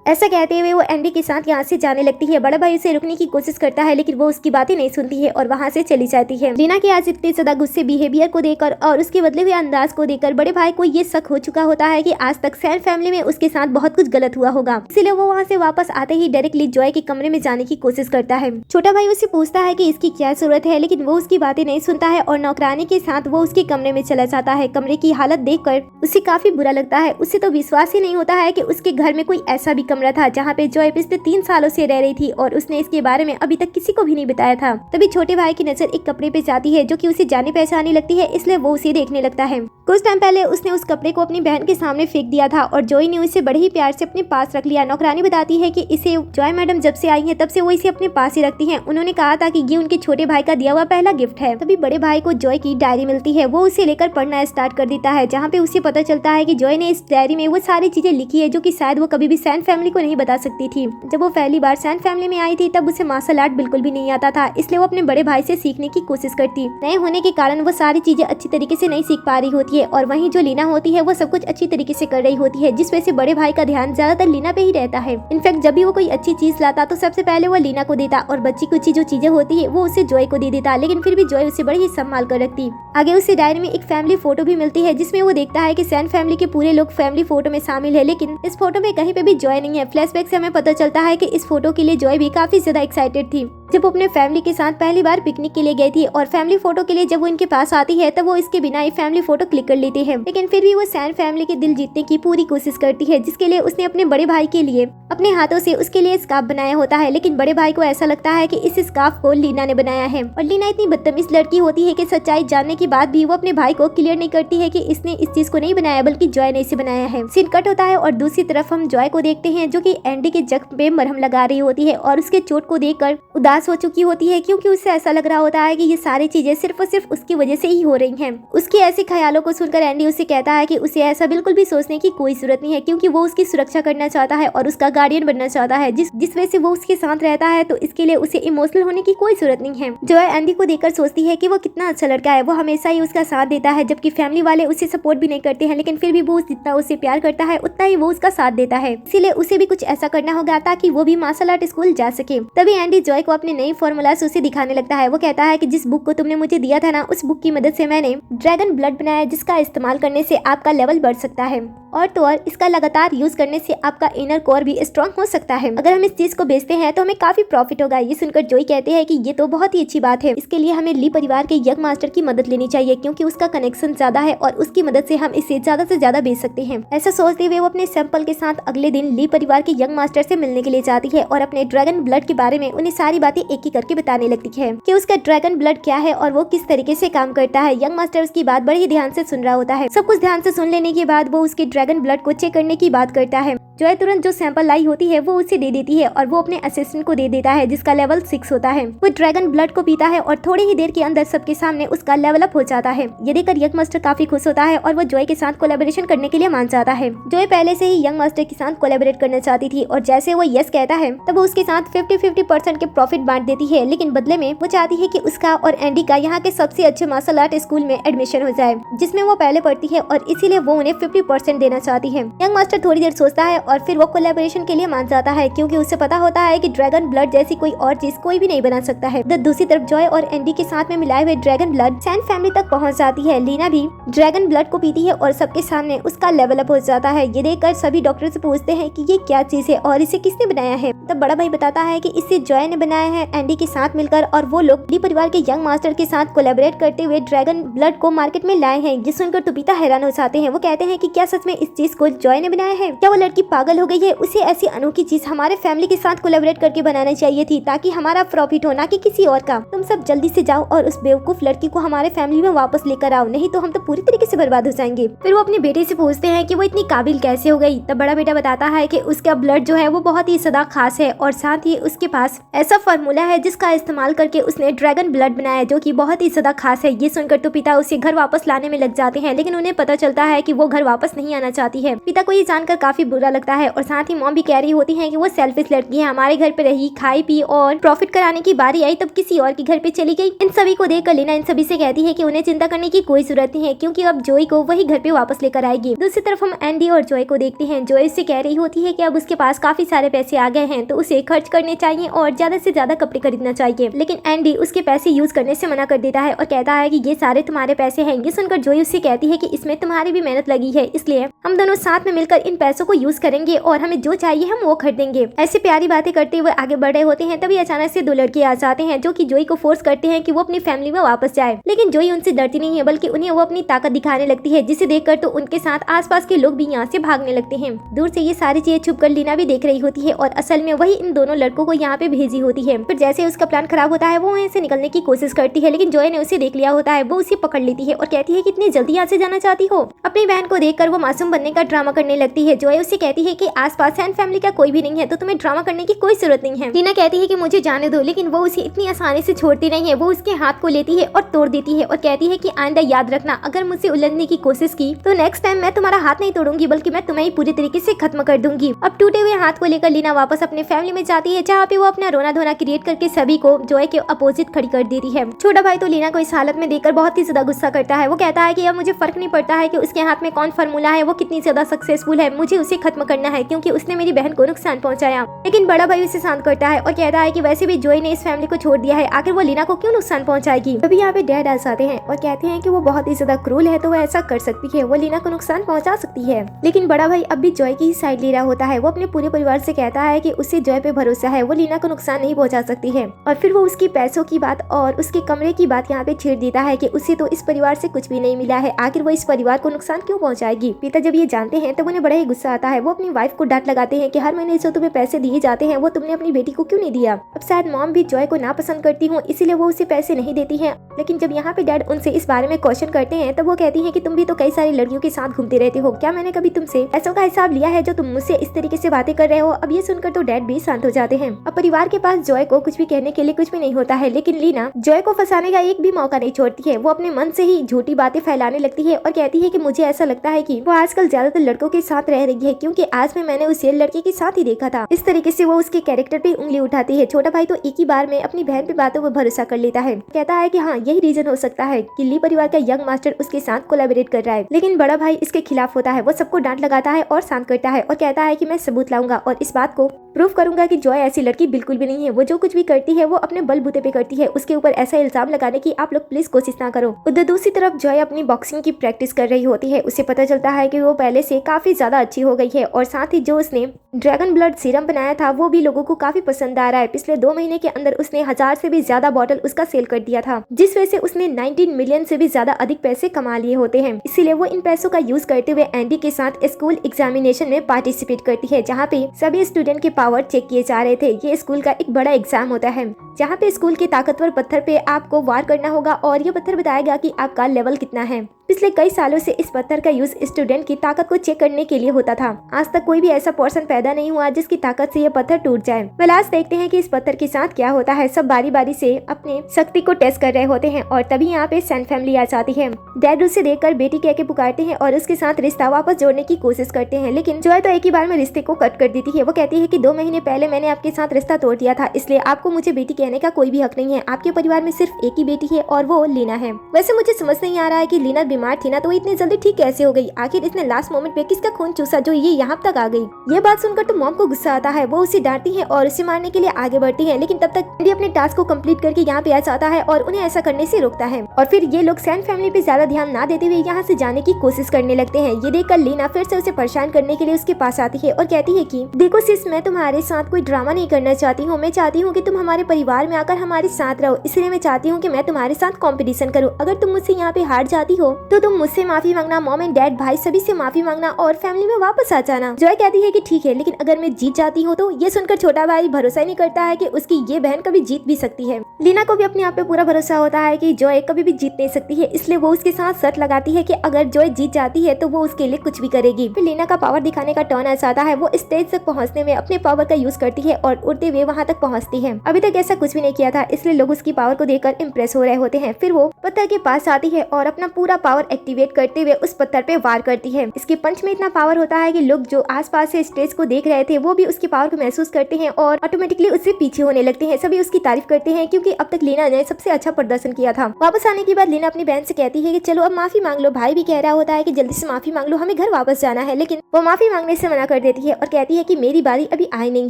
ऐसा कहते हुए वो एंडी के साथ यहाँ से जाने लगती है। बड़ा भाई उसे रुकने की कोशिश करता है लेकिन वो उसकी बातें नहीं सुनती है और वहाँ से चली जाती है। लीना के आज इतने ज्यादा गुस्से बिहेवियर को देखकर और उसके बदले हुए अंदाज को देखकर बड़े भाई को ये शक हो चुका होता है कि आज तक सैन फैमिली में उसके साथ बहुत कुछ गलत हुआ होगा। इसलिए वो वहाँ से वापस आते ही डायरेक्टली जॉय के कमरे में जाने की कोशिश करता है। छोटा भाई उससे पूछता है कि इसकी क्या जरूरत है, लेकिन वो उसकी बातें नहीं सुनता है और नौकरानी के साथ वो उसके कमरे में चला जाता है। कमरे की हालत देखकर उसे काफी बुरा लगता है। उसे तो विश्वास ही नहीं होता है कि उसके घर में कोई ऐसा भी कमरा था जहाँ पे जॉय पिछले 3 सालों से रह रही थी और उसने इसके बारे में अभी तक किसी को भी नहीं बताया था। तभी छोटे भाई की नजर एक कपड़े पे जाती है जो कि उसे जाने पहचानी लगती है, इसलिए वो उसे देखने लगता है। कुछ टाइम पहले उसने उस कपड़े को अपनी बहन के सामने फेंक दिया था और जॉय ने उसे बड़े ही प्यार से अपने पास रख लिया। नौकरानी बताती है कि इसे जॉय मैडम जब से आई है तब से वो इसे अपने पास ही रखती है। उन्होंने कहा था कि ये उनके छोटे भाई का दिया हुआ पहला गिफ्ट है। तभी बड़े भाई को जॉय की डायरी मिलती है, वो उसे लेकर पढ़ना स्टार्ट कर देता है, जहाँ पे उसे पता चलता है कि जॉय ने इस डायरी में वो सारी चीजें लिखी है जो कि शायद वो कभी भी सैन फैमिली को नहीं बता सकती थी। जब वो पहली बार सैन फैमिली में आई थी तब उसे मार्शल आर्ट बिल्कुल भी नहीं आता था, इसलिए वो अपने बड़े भाई से सीखने की कोशिश करती। नए होने के कारण वो सारी चीजें अच्छी तरीके से नहीं सीख पा रही होती है और वहीं जो लीना होती है वो सब कुछ अच्छी तरीके से कर रही होती है, जिस वजह से बड़े भाई का ध्यान ज्यादातर लीना पे ही रहता है। इनफैक्ट जब भी वो कोई अच्छी चीज लाता तो सबसे पहले वो लीना को देता और बच्ची कुछ जो चीजें होती है वो उसे जॉय को दे देता, लेकिन फिर भी जॉय उसे बड़े ही संभाल कर रखती। आगे उसे डायरी में एक फैमिली फोटो भी मिलती है जिसमें वो देखता है कि सैन फैमिली के पूरे लोग फैमिली फोटो में शामिल है, लेकिन इस फोटो में कहीं पे भी जॉय नहीं है। फ्लैशबैक से हमें पता चलता है कि इस फोटो के लिए जॉय भी काफी ज्यादा एक्साइटेड थी जब वो अपने फैमिली के साथ पहली बार पिकनिक के लिए गई थी और फैमिली फोटो के लिए जब वो इनके पास आती है तब वो इसके बिना ही फैमिली फोटो क्लिक कर लेती है। लेकिन फिर भी वो सैन फैमिली के दिल जीतने की पूरी कोशिश करती है, जिसके लिए उसने अपने बड़े भाई के लिए अपने हाथों से उसके लिए स्कार्फ बनाया होता है। लेकिन बड़े भाई को ऐसा लगता है कि इस स्कार्फ को लीना ने बनाया है और लीना इतनी बदतमीज लड़की होती है कि सच्चाई जानने के बाद भी वो अपने भाई को क्लियर नहीं करती है कि इसने इस चीज को नहीं बनाया बल्कि जॉय ने इसे बनाया है। सीन कट होता है और दूसरी तरफ हम जॉय को देखते हैं जो कि एंडी के जख्म पे मरहम लगा रही होती है और उसके चोट को देखकर उदास हो चुकी होती है, क्योंकि उसे ऐसा लग रहा होता है कि ये सारी चीजें सिर्फ और सिर्फ उसकी वजह से ही हो रही हैं। उसके ऐसे ख्यालों को सुनकर एंडी उसे कहता है कि उसे ऐसा बिल्कुल भी सोचने की कोई जरूरत नहीं है, क्योंकि वो उसकी सुरक्षा करना चाहता है और उसका गार्डियन बनना चाहता है। जिस वजह से वो उसके साथ रहता है, तो इसके लिए उसे इमोशनल होने की कोई जरूरत नहीं है। जो है एंडी को देखकर सोचती है कि वो कितना अच्छा लड़का है, वो हमेशा ही उसका साथ देता है, जबकि फैमिली वाले उसे सपोर्ट भी नहीं करते हैं, लेकिन फिर भी वो जितना उसे प्यार करता है उतना ही वो उसका साथ देता है। इसीलिए उसे भी कुछ ऐसा करना होगा ताकि वो भी मार्शल आर्ट स्कूल जा सके। तभी एंडी जॉय को अपने नई फॉर्मूला उसे दिखाने लगता है। वो कहता है कि जिस बुक को तुमने मुझे दिया था ना, उस बुक की मदद से मैंने ड्रैगन ब्लड बनाया, जिसका इस्तेमाल करने से आपका लेवल बढ़ सकता है और तो और इसका लगातार यूज करने से आपका इनर कोर भी स्ट्रॉन्ग हो सकता है। अगर हम इस चीज को बेचते हैं तो हमें काफी प्रॉफिट होगा। ये सुनकर जॉय कहते हैं कि ये तो बहुत ही अच्छी बात है, इसके लिए हमें ली परिवार के यंग मास्टर की मदद लेनी चाहिए, क्योंकि उसका कनेक्शन ज्यादा है और उसकी मदद से हम इसे ज्यादा से ज्यादा बेच सकते हैं। ऐसा सोचते हुए वो अपने सैंपल के साथ अगले दिन ली परिवार के यंग मास्टर से मिलने के लिए जाती है और अपने ड्रैगन ब्लड के बारे में उन्हें सारी बातें एक एक करके बताने लगती है कि उसका ड्रैगन ब्लड क्या है और वो किस तरीके से काम करता है। यंग मास्टर उसकी बात बड़े ही ध्यान से सुन रहा होता है। सब कुछ ध्यान से सुन लेने के बाद वो उसके ड्रैगन ब्लड को चेक करने की बात करता है। जॉय तुरंत जो सैंपल लाई होती है वो उसे दे देती है और वो अपने असिस्टेंट को दे देता है, जिसका लेवल 6 होता है। वो ड्रैगन ब्लड को पीता है और थोड़ी ही देर के अंदर सबके सामने उसका लेवल अप हो जाता है। ये देखकर यंग मास्टर काफी खुश होता है और वो जॉय के साथ कोलैबोरेशन करने के लिए मान जाता है। जॉय पहले से ही यंग मास्टर के साथ कोलैबोरेट करना चाहती थी और जैसे वो यस कहता है तब वो उसके साथ 50-50% के प्रॉफिट बांट देती है, लेकिन बदले में वो चाहती है कि उसका और एंडी का यहाँ के सबसे अच्छे मार्शल आर्ट स्कूल में एडमिशन हो जाए, जिसमें वो पहले पढ़ती है और इसीलिए वो उन्हें 50% देना चाहती है। यंग मास्टर थोड़ी देर सोचता है और फिर वो कोलैबोरेशन के लिए मान जाता है क्योंकि उसे पता होता है कि ड्रैगन ब्लड जैसी कोई और चीज कोई भी नहीं बना सकता है। दूसरी तरफ जॉय और एंडी के साथ में मिलाए हुए ड्रैगन ब्लड सैन फैमिली तक पहुंच जाती है। लीना भी ड्रैगन ब्लड को पीती है और सबके सामने उसका लेवल अप हो जाता है। ये देखकर सभी डॉक्टर से पूछते हैं कि ये क्या चीज है और इसे किसने बनाया है। तब बड़ा भाई बताता है कि इसे जॉय ने बनाया है एंडी के साथ मिलकर, और वो लोग ली परिवार के यंग मास्टर के साथ कोलैबोरेट करते हुए ड्रैगन ब्लड को मार्केट में लाए हैं। ये सुनकर तो पिता हैरान हो जाते हैं। वो कहते हैं कि क्या सच में इस चीज को जॉय ने बनाया है? क्या वो लड़की पागल हो गई है? उसे ऐसी अनोखी चीज हमारे फैमिली के साथ कोलैबोरेट करके बनाना चाहिए थी ताकि हमारा प्रॉफिट हो, ना कि किसी और का। तुम सब जल्दी से जाओ और उस बेवकूफ लड़की को हमारे फैमिली में वापस लेकर आओ, नहीं तो हम तो पूरी तरीके से बर्बाद हो जाएंगे। फिर वो अपने बेटे से पूछते हैं कि वो इतनी काबिल कैसे हो गई। तब बड़ा बेटा बताता है कि उसका ब्लड जो है वो बहुत ही सदा खास है और साथ ही उसके पास ऐसा फार्मूला है जिसका इस्तेमाल करके उसने ड्रैगन ब्लड बनाया जो कि बहुत ही सदा खास है। ये सुनकर तो पिता उसे घर वापस लाने में लग जाते हैं, लेकिन उन्हें पता चलता है कि वो घर वापस नहीं आना चाहती है। पिता को ये जानकर काफी बुरा लगता है और साथ ही मॉम भी कह रही होती है कि वो सेल्फिश लड़की है, हमारे घर पे रही, खाई पी और प्रॉफिट कराने की बारी आई तब किसी और के घर पे चली गई। इन सभी को देखकर लीना इन सभी से कहती है कि उन्हें चिंता करने की कोई जरूरत नहीं है क्योंकि अब जॉय को वही घर पे वापस लेकर आएगी। दूसरी तरफ हम एंडी और जॉय को देखते हैं। जॉय उससे कह रही होती है कि अब उसके पास काफी सारे पैसे आ गए हैं तो उसे खर्च करने चाहिए और ज्यादा से ज्यादा कपड़े खरीदना चाहिए, लेकिन एंडी उसके पैसे यूज करने से मना कर देता है और कहता है कि ये सारे तुम्हारे पैसे हैं। ये सुनकर जॉय उससे कहती है कि इसमें तुम्हारी भी मेहनत लगी है, इसलिए हम दोनों साथ में मिलकर इन पैसों को यूज करेंगे और हमें जो चाहिए हम वो खरीदेंगे। ऐसी प्यारी बातें करते हुए आगे बढ़ रहे होते हैं, तभी अचानक से दो लड़के आ जाते हैं जो कि जॉय को फोर्स करते हैं कि वो अपनी फैमिली में वापस जाए, लेकिन जॉय उनसे डरती नहीं है बल्कि उन्हें वो अपनी ताकत दिखाने लगती है, जिसे देखकर तो उनके साथ आसपास के लोग भी यहाँ से भागने लगते हैं। दूर से ये सारी चीजें छुपकर लीना भी देख रही होती है और असल में वही इन दोनों लड़कों को यहाँ पे भेजी होती है। फिर जैसे उसका प्लान खराब होता है वो वहीं से निकलने की कोशिश करती है, लेकिन जॉय ने उसे देख लिया होता है। वो उसे पकड़ लेती है और कहती है कि इतनी जल्दी यहाँ से जाना चाहती हो। अपनी बहन को देखकर वो मासूम बनने का ड्रामा करने लगती है। जॉय उससे कहती है कि आसपास सैन फैमिली का कोई भी नहीं है तो तुम्हें ड्रामा करने की कोई जरूरत नहीं है। लीना कहती है कि मुझे जाने दो, लेकिन वो उसे इतनी आसानी से छोड़ती नहीं है। वो उसके हाथ को लेती है और तोड़ देती है और कहती है कि आइंदा याद रखना, अगर मुझसे उलझने की कोशिश की तो नेक्स्ट टाइम मैं तुम्हारा हाथ नहीं तोड़ूंगी बल्कि मैं तुम्हें पूरी तरीके से खत्म कर दूंगी। अब टूटे हुए हाथ को लेकर लीना वापस अपने फैमिली में जाती है, जहाँ पे वो अपना रोना धोना क्रिएट करके सभी को जॉय के अपोजिट खड़ी कर देती है। छोटा भाई तो लीना को इस हालत में देखकर बहुत ही ज्यादा गुस्सा करता है। वो कहता है कि अब मुझे फर्क नहीं पड़ता है कि उसके हाथ में कौन फार्मूला है, वो कितनी ज्यादा सक्सेसफुल है, मुझे उसे खत्म करना है क्योंकि उसने मेरी बहन को नुकसान पहुंचाया। लेकिन बड़ा भाई उसे शांत करता है और कहता है कि वैसे भी जॉय ने इस फैमिली को छोड़ दिया है, आखिर वो लीना को क्यों नुकसान पहुंचाएगी। तभी यहाँ पे डैड आ जाते हैं और कहते हैं कि वो बहुत ही ज्यादा क्रूल है तो वो ऐसा कर सकती है, वो लीना को नुकसान पहुंचा सकती है। लेकिन बड़ा भाई अब भी जॉय की ही साइड ले रहा होता है। वो अपने पूरे परिवार से कहता है कि उसे जॉय पे भरोसा है, वो लीना को नुकसान नहीं पहुंचा सकती है। और फिर वो उसकी पैसों की बात और उसके कमरे की बात यहाँ पे छेड़ देता है कि उसे तो इस परिवार से कुछ भी नहीं मिला है, आखिर वो इस परिवार को नुकसान क्यों पहुंचाएगी। पिता जब ये जानते हैं तब उन्हें बड़ा ही गुस्सा आता है। वो अपनी वाइफ को डांट लगाते हैं कि हर महीने जो तुम्हें पैसे दिए जाते हैं वो तुमने अपनी बेटी को क्यों नहीं दिया। अब शायद मॉम भी जॉय को नापसंद करती हूँ इसीलिए वो उसे पैसे नहीं देती है। लेकिन जब यहाँ पे डैड उनसे इस बारे में क्वेश्चन करते हैं तब वो कहती है कि तुम भी तो कई सारी लड़कियों के साथ घूमते रहते हो, क्या मैंने कभी तुमसे पैसों का हिसाब लिया है जो तुम मुझसे इस तरीके से बातें कर रहे हो। अब ये सुनकर तो डैड भी शांत हो जाते हैं। अब परिवार के पास जॉय को कुछ भी कहने के लिए कुछ भी नहीं होता है, लेकिन लीना जॉय को फंसाने का एक भी मौका नहीं छोड़ती है। वो अपने मन से ही झूठी बातें फैलाने लगती है और कहती है कि मुझे ऐसा लगता है कि वो आजकल ज्यादातर लड़कों के साथ रह रही है क्योंकि आज में मैंने उसे लड़के के साथ ही देखा था। इस तरीके से वो उसके कैरेक्टर पे उंगली उठाती है। छोटा भाई तो एक ही बार में अपनी बहन पे बातों पर भरोसा कर लेता है, कहता है कि हाँ यही रीजन हो सकता है कि ली परिवार का यंग मास्टर उसके साथ कोलैबोरेट कर रहा है। लेकिन बड़ा भाई इसके खिलाफ होता है। वो सबको डांट लगाता है और शांत करता है और कहता है कि मैं सबूत लाऊंगा और इस बात को प्रूव करूंगा कि जॉय ऐसी लड़की बिल्कुल भी नहीं है। वो जो कुछ भी करती है वो अपने बलबूते पे करती है। उसके ऊपर ऐसा इल्जाम लगाने की आप लोग प्लीज कोशिश ना करो। उधर दूसरी तरफ जॉय अपनी बॉक्सिंग की प्रैक्टिस कर रही होती है। उसे पता चलता है कि वो पहले से काफी ज्यादा अच्छी हो गई है और साथ ही जो उसने ड्रैगन ब्लड सीरम बनाया था वो भी लोगों को काफी पसंद आ रहा है। पिछले 2 महीने के अंदर उसने 1000 से भी ज्यादा बॉटल उसका सेल कर दिया था, जिस वजह से उसने 19 मिलियन से भी ज्यादा अधिक पैसे कमा लिए होते हैं। इसीलिए वो इन पैसों का यूज करते हुए एंडी के साथ स्कूल एग्जामिनेशन में पार्टिसिपेट करती है, जहाँ पे सभी स्टूडेंट के पावर चेक किए जा रहे थे। ये स्कूल का एक बड़ा एग्जाम होता है जहाँ पे स्कूल के ताकतवर पत्थर पे आपको वार करना होगा और ये पत्थर बताएगा कि आपका लेवल कितना है। पिछले कई सालों से इस पत्थर का यूज स्टूडेंट की ताकत को चेक करने के लिए होता था। आज तक कोई भी ऐसा पर्सन पैदा नहीं हुआ जिसकी ताकत से ये पत्थर टूट जाए। वेल आज देखते हैं कि इस पत्थर के साथ क्या होता है। सब बारी बारी से अपने शक्ति को टेस्ट कर रहे होते हैं और तभी यहाँ पे सैन फैमिली आ जाती है। डैड उसे देखकर बेटी कह के पुकारते हैं और उसके साथ रिश्ता वापस जोड़ने की कोशिश करते हैं, लेकिन जॉय तो एक ही बार में रिश्ते को कट कर देती है। वो कहती है कि 2 महीने पहले मैंने आपके साथ रिश्ता तोड़ दिया था, इसलिए आपको मुझे बेटी कहने का कोई भी हक नहीं है। आपके परिवार में सिर्फ एक ही बेटी है और वो लीना है। वैसे मुझे समझ नहीं आ रहा है कि लीना बीमार थी ना तो इतनी जल्दी ठीक कैसे हो गई, आखिर इसने लास्ट मोमेंट पे किसका खून चूसा जो ये यहाँ तक आ गई। ये बात सुनकर तो मॉम को गुस्सा आता है, वो उसे डांटती है और उसे मारने के लिए आगे बढ़ती है, लेकिन तब तक एंडी अपने टास्क को कंप्लीट करके यहाँ पे आ जाता है और उन्हें ऐसा करने से रोकता है। और फिर ये लोग सैन फैमिली पे ज्यादा ध्यान ना देते हुए यहाँ से जाने की कोशिश करने लगते हैं। ये देखकर लीना फिर से उसे परेशान करने के लिए उसके पास आती है और कहती है कि देखो सिस, मैं तुम्हारे साथ कोई ड्रामा नहीं करना चाहती हूँ, मैं चाहती हूँ कि तुम हमारे परिवार में आकर हमारे साथ रहो, इसलिए मैं चाहती हूँ कि मैं तुम्हारे साथ कंपटीशन करूँ। अगर तुम मुझसे यहाँ पे हार जाती हो तो तुम मुझसे माफी मांगना, मॉम एंड डैड भाई सभी से माफी मांगना और फैमिली में वापस आ जाना। जॉय कहती है कि ठीक है, लेकिन अगर मैं जीत जाती हूँ तो। ये सुनकर छोटा भाई भरोसा ही नहीं करता है कि उसकी ये बहन कभी जीत भी सकती है। लीना को भी अपने आप पे पूरा भरोसा होता है कि जॉय कभी भी जीत नहीं सकती है, इसलिए वो उसके साथ शर्त लगाती है कि अगर जॉय जीत जाती है तो वो उसके लिए कुछ भी करेगी। फिर लीना का पावर दिखाने का टर्न आ जाता है। वो स्टेज तक पहुंचने में अपने पावर का यूज करती है और उड़ते हुए वहां तक पहुंचती है। अभी तक ऐसा कुछ भी नहीं किया था, इसलिए लोग उसकी पावर को देखकर इम्प्रेस हो रहे होते हैं। फिर वो पत्थर के पास आती है और अपना पूरा पावर एक्टिवेट करते हुए उस पत्थर पे वार करती है। इसके पंच में इतना पावर होता है कि लोग जो आसपास से स्टेज को देख रहे थे वो भी उसके पावर को महसूस करते हैं और ऑटोमेटिकली उससे पीछे होने लगते हैं। सभी उसकी तारीफ करते हैं क्योंकि अब तक लीना ने सबसे अच्छा प्रदर्शन किया था। वापस आने के बाद लीना अपनी बहन से कहती है कि चलो अब माफी मांग लो। भाई भी कह रहा होता है कि जल्दी से माफी मांग लो, हमें घर वापस जाना है, लेकिन वो माफी मांगने से मना कर देती है और कहती है कि मेरी बारी अभी आई नहीं